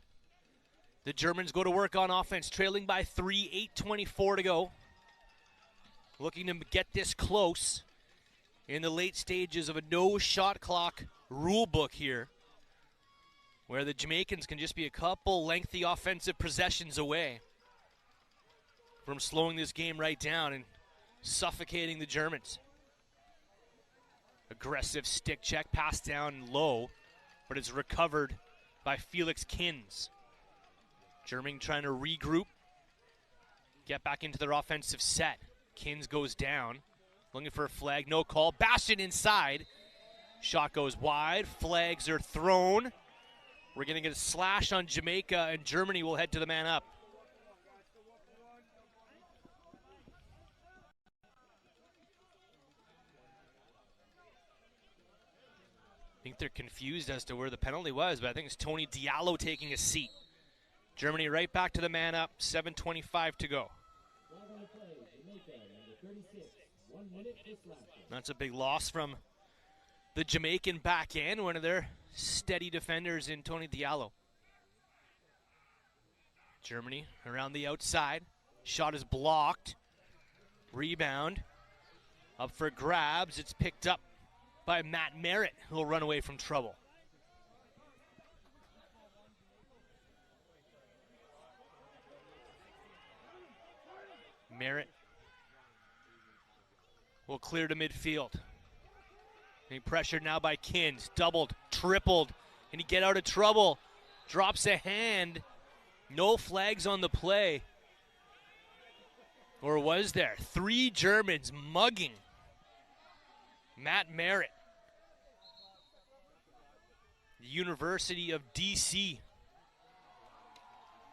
the Germans go to work on offense, trailing by 3, 8:24 to go. Looking to get this close in the late stages of a no shot clock rule book here, where the Jamaicans can just be a couple lengthy offensive possessions away from slowing this game right down and suffocating the Germans. Aggressive stick check, pass down low, but it's recovered by Felix Kins. Germany trying to regroup, get back into their offensive set. Kins goes down, looking for a flag, no call. Bastion inside. Shot goes wide, flags are thrown. We're going to get a slash on Jamaica, and Germany will head to the man up. I think they're confused as to where the penalty was, but I think it's Tony Diallo taking a seat. Germany right back to the man up, 7:25 to go. That's a big loss from the Jamaican back end, one of their steady defenders in Tony Diallo. Germany around the outside. Shot is blocked. Rebound. Up for grabs. It's picked up by Matt Merritt, who will run away from trouble. Merritt will clear to midfield. Being pressured now by Kins. Doubled, tripled. Can he get out of trouble? Drops a hand. No flags on the play. Or was there? 3 Germans mugging Matt Merritt. The University of DC.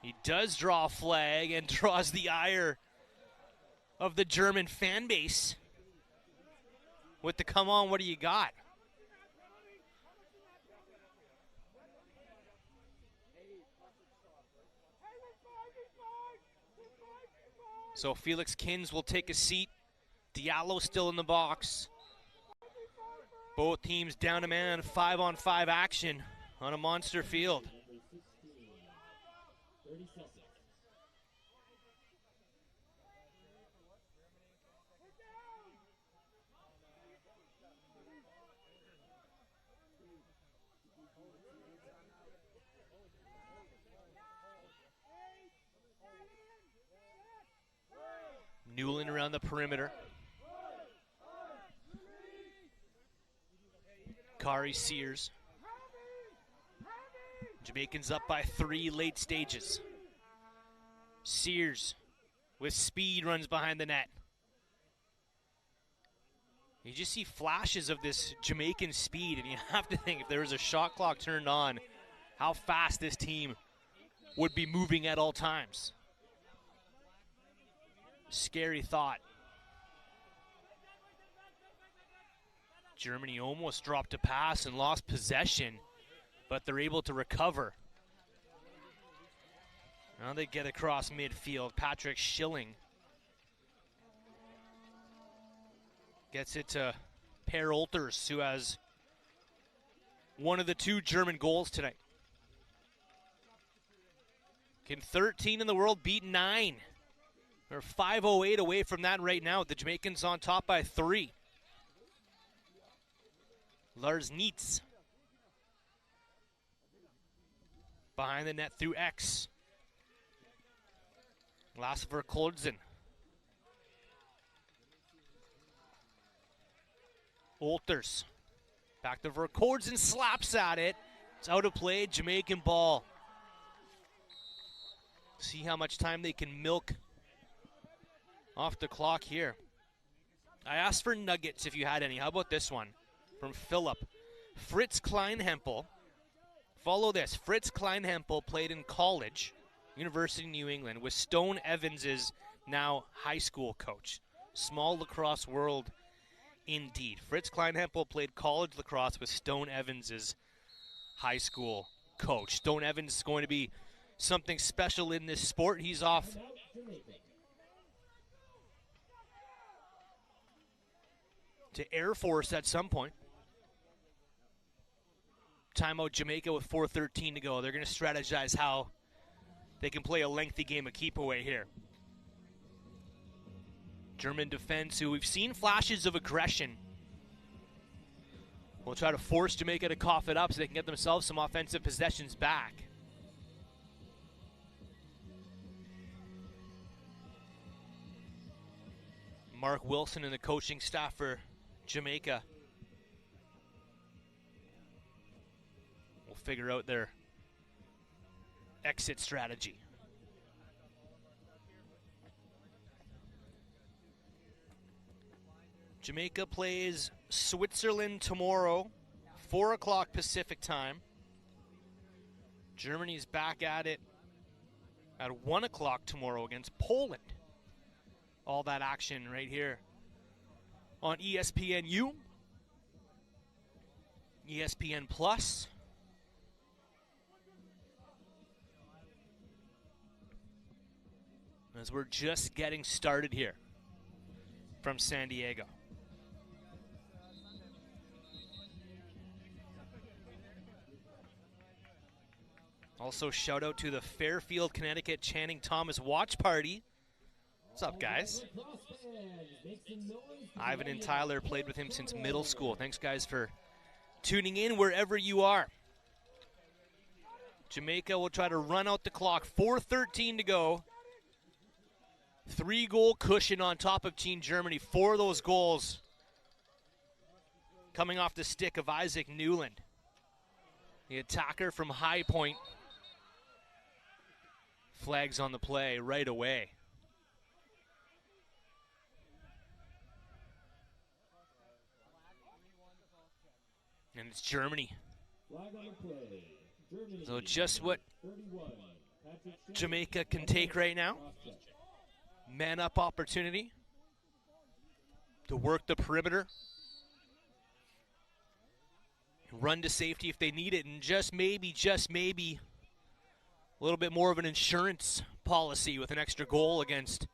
He does draw a flag and draws the ire of the German fan base with the come on, what do you got? So Felix Kins will take a seat. Diallo still in the box. Both teams down a man, 5-on-5 action on a monster field. Newland around the perimeter. Kari Sears. Jamaicans up by 3 late stages. Sears with speed runs behind the net. You just see flashes of this Jamaican speed, and you have to think if there was a shot clock turned on, how fast this team would be moving at all times. Scary thought. Germany almost dropped a pass and lost possession, but they're able to recover. Now they get across midfield. Patrick Schilling gets it to Per Olters, who has one of the 2 German goals tonight. Can 13 in the world beat 9? They're 5:08 away from that right now. The Jamaicans on top by 3. Lars Nietz behind the net through X. Last for Koldzin. Olters back to Verkoordsen, slaps at it. It's out of play. Jamaican ball. See how much time they can milk off the clock here. I asked for nuggets if you had any. How about this one from Philip? Fritz Kleinhempel. Follow this. Fritz Kleinhempel played in college, University of New England, with Stone Evans's now high school coach. Small lacrosse world indeed. Fritz Kleinhempel played college lacrosse with Stone Evans's high school coach. Stone Evans is going to be something special in this sport. He's off to Air Force at some point. Timeout Jamaica with 4:13 to go. They're going to strategize how they can play a lengthy game of keep away here. German defense, who we've seen flashes of aggression, will try to force Jamaica to cough it up so they can get themselves some offensive possessions back. Mark Wilson and the coaching staff for Jamaica will figure out their exit strategy. Jamaica plays Switzerland tomorrow, 4 o'clock Pacific time. Germany's back at it at 1 o'clock tomorrow against Poland. All that action right here on ESPNU, ESPN Plus. As we're just getting started here from San Diego. Also, shout out to the Fairfield, Connecticut Channing Thomas Watch Party. What's up, guys? Ivan and Tyler played with him since middle school. Thanks, guys, for tuning in wherever you are. Jamaica will try to run out the clock. 4:13 to go. 3-goal cushion on top of Team Germany. 4 of those goals coming off the stick of Isaac Newland, the attacker from High Point. Flags on the play right away. And it's Germany. So just what Jamaica can take right now. Man-up opportunity to work the perimeter. Run to safety if they need it. And just maybe, a little bit more of an insurance policy with an extra goal against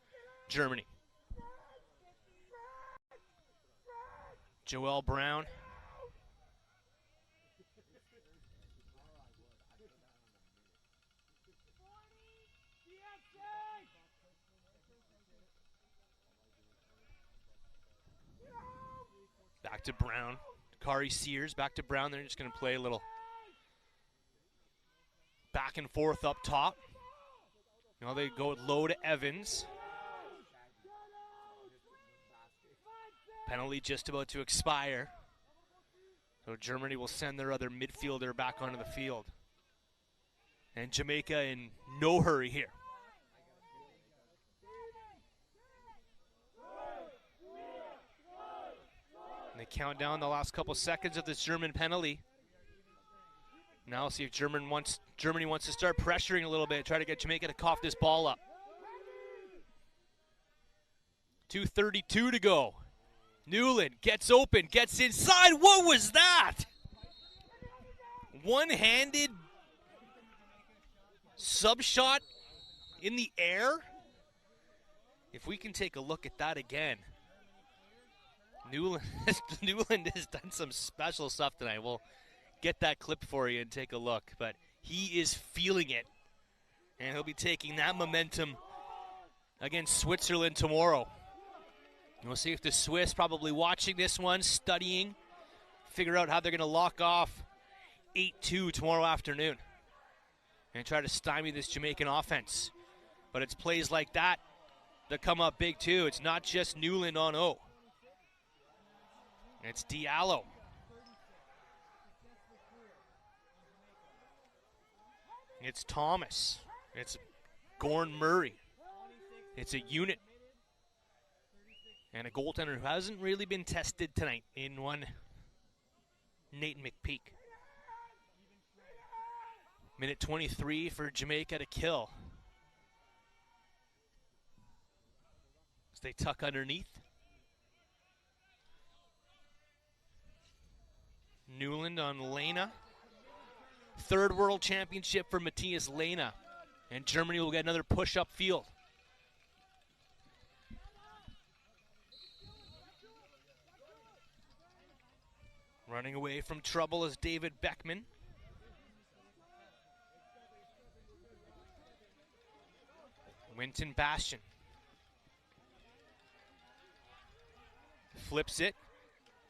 Germany. Joel Brown. Back to Brown. Kari Sears back to Brown. They're just going to play a little back and forth up top. Now they go low to Evans. Penalty just about to expire. So Germany will send their other midfielder back onto the field. And Jamaica in no hurry here. And they count down the last couple seconds of this German penalty. Now see if Germany wants to start pressuring a little bit, try to get Jamaica to cough this ball up. 2:32 to go. Newland gets open, gets inside. What was that? One-handed sub shot in the air. If we can take a look at that again. Newland has done some special stuff tonight. We'll get that clip for you and take a look. But he is feeling it. And he'll be taking that momentum against Switzerland tomorrow. We'll see if the Swiss, probably watching this one, studying, figure out how they're going to lock off 8-2 tomorrow afternoon and try to stymie this Jamaican offense. But it's plays like that that come up big too. It's not just Newland on O. It's Diallo. It's Thomas. It's Gorn Murray. It's a unit. And a goaltender who hasn't really been tested tonight in one, Nathan McPeak. Minute 23 for Jamaica to kill. As they tuck underneath. Newland on Lena. Third world championship for Matthias Lena. And Germany will get another push-up field. Running away from trouble is David Beckman. Winton Bastion. Flips it,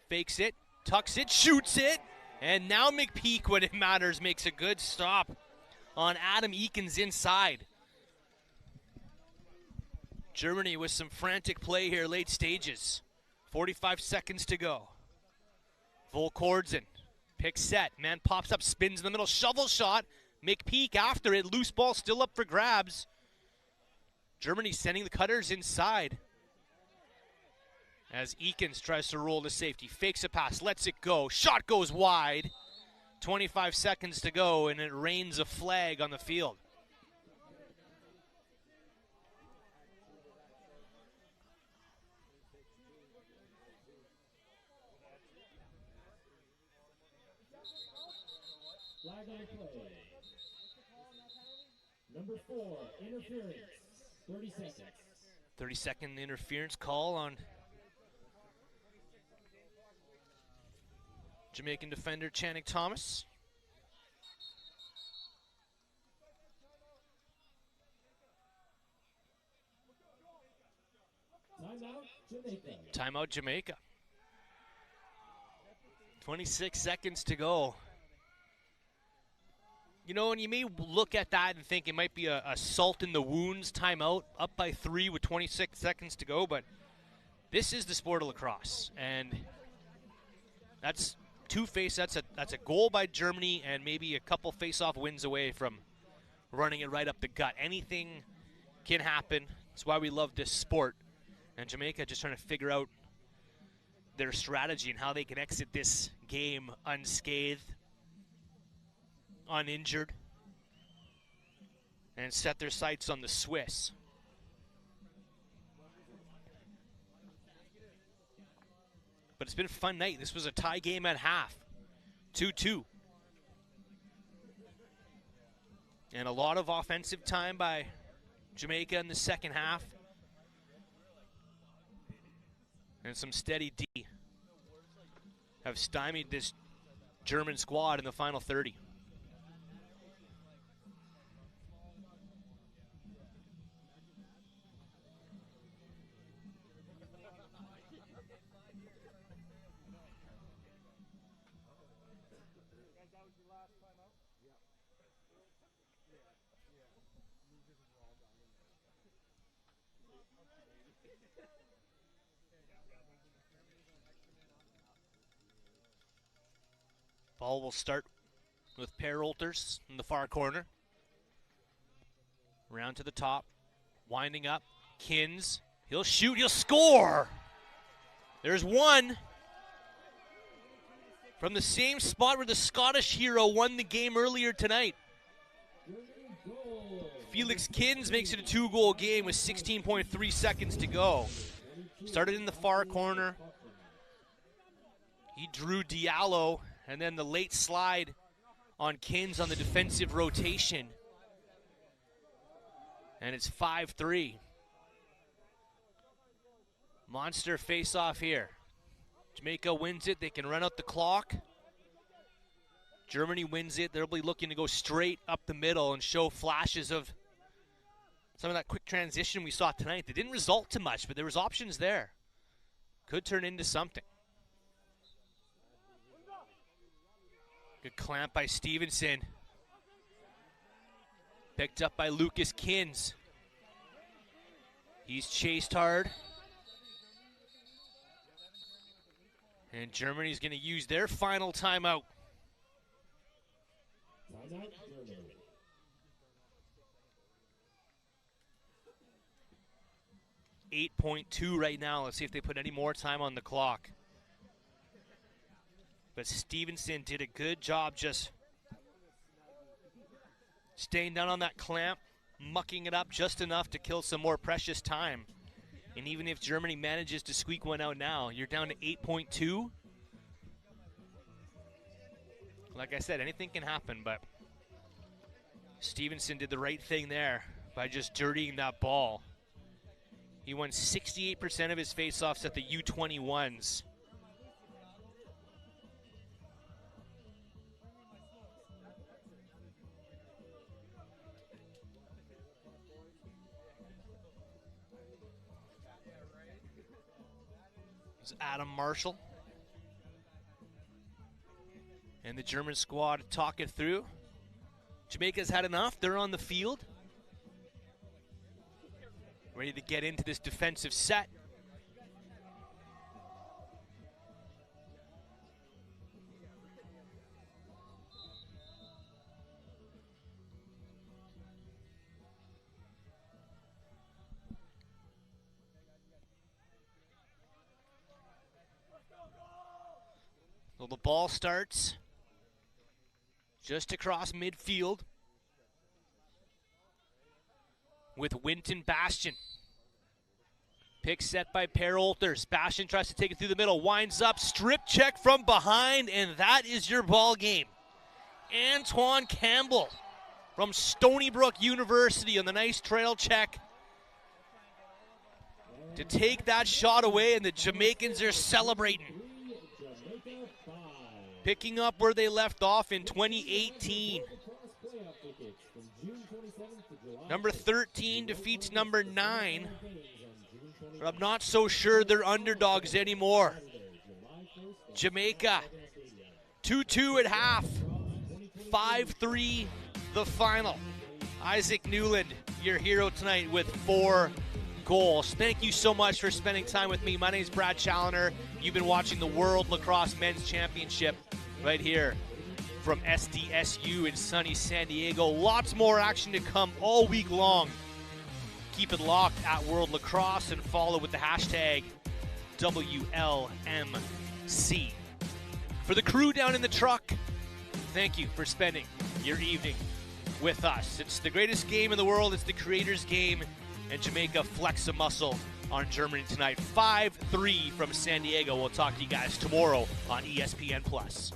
fakes it, tucks it, shoots it, and now McPeak, when it matters, makes a good stop on Adam Eakins inside. Germany with some frantic play here, late stages. 45 seconds to go. Volkordsen, pick set, man pops up, spins in the middle, shovel shot. McPeak after it, loose ball still up for grabs. Germany sending the cutters inside. As Eakins tries to roll to safety, fakes a pass, lets it go, shot goes wide. 25 seconds to go, and it rains a flag on the field.
Flag on the play. Number 4, interference. 30 seconds.
30-second interference call on Jamaican defender Channing Thomas.
Timeout, Jamaica.
Timeout, Jamaica. 26 seconds to go. You know, and you may look at that and think it might be a salt in the wounds timeout, up by 3 with 26 seconds to go, but this is the sport of lacrosse, and that's two-face. That's a goal by Germany, and maybe a couple face-off wins away from running it right up the gut. Anything can happen. That's why we love this sport, and Jamaica just trying to figure out their strategy and how they can exit this game unscathed, uninjured, and set their sights on the Swiss. But it's been a fun night. This was a tie game at half, 2-2. And a lot of offensive time by Jamaica in the second half. And some steady D have stymied this German squad in the final 30. Ball will start with Perolters in the far corner. Round to the top, winding up, Kins. He'll shoot, he'll score! There's one. From the same spot where the Scottish hero won the game earlier tonight. Felix Kins makes it a 2-goal game with 16.3 seconds to go. Started in the far corner. He drew Diallo, and then the late slide on Kins on the defensive rotation. And it's 5-3. Monster face-off here. Jamaica wins it. They can run out the clock. Germany wins it. They'll be looking to go straight up the middle and show flashes of some of that quick transition we saw tonight. They didn't result to much, but there was options there. Could turn into something. Good clamp by Stevenson. Picked up by Lucas Kins. He's chased hard. And Germany's going to use their final timeout.
Timeout, Germany.
.2 right now. Let's see if they put any more time on the clock. But Stevenson did a good job just staying down on that clamp, mucking it up just enough to kill some more precious time. And even if Germany manages to squeak one out now, you're down to 8.2. Like I said, anything can happen, but Stevenson did the right thing there by just dirtying that ball. He won 68% of his faceoffs at the U21s. It's Adam Marshall. And the German squad talk it through. Jamaica's had enough. They're on the field. Ready to get into this defensive set. So the ball starts just across midfield with Winton Bastian. Pick set by Per Olters. Bastian tries to take it through the middle, winds up, strip check from behind, and that is your ball game. Antoine Campbell from Stony Brook University on the nice trail check to take that shot away, and the Jamaicans are celebrating. Picking up where they left off in 2018. Number 13 defeats number 9. But I'm not so sure they're underdogs anymore. Jamaica, 2-2 at half. 5-3 the final. Isaac Newland, your hero tonight with 4 goals. Thank you so much for spending time with me. My name is Brad Challoner. You've been watching the World Lacrosse Men's Championship right here from SDSU in sunny San Diego. Lots more action to come all week long. Keep it locked at World Lacrosse and follow with the hashtag WLMC. For the crew down in the truck, thank you for spending your evening with us. It's the greatest game in the world. It's the creators' game, and Jamaica flex a muscle on Germany tonight. 5-3 from San Diego. We'll talk to you guys tomorrow on ESPN+.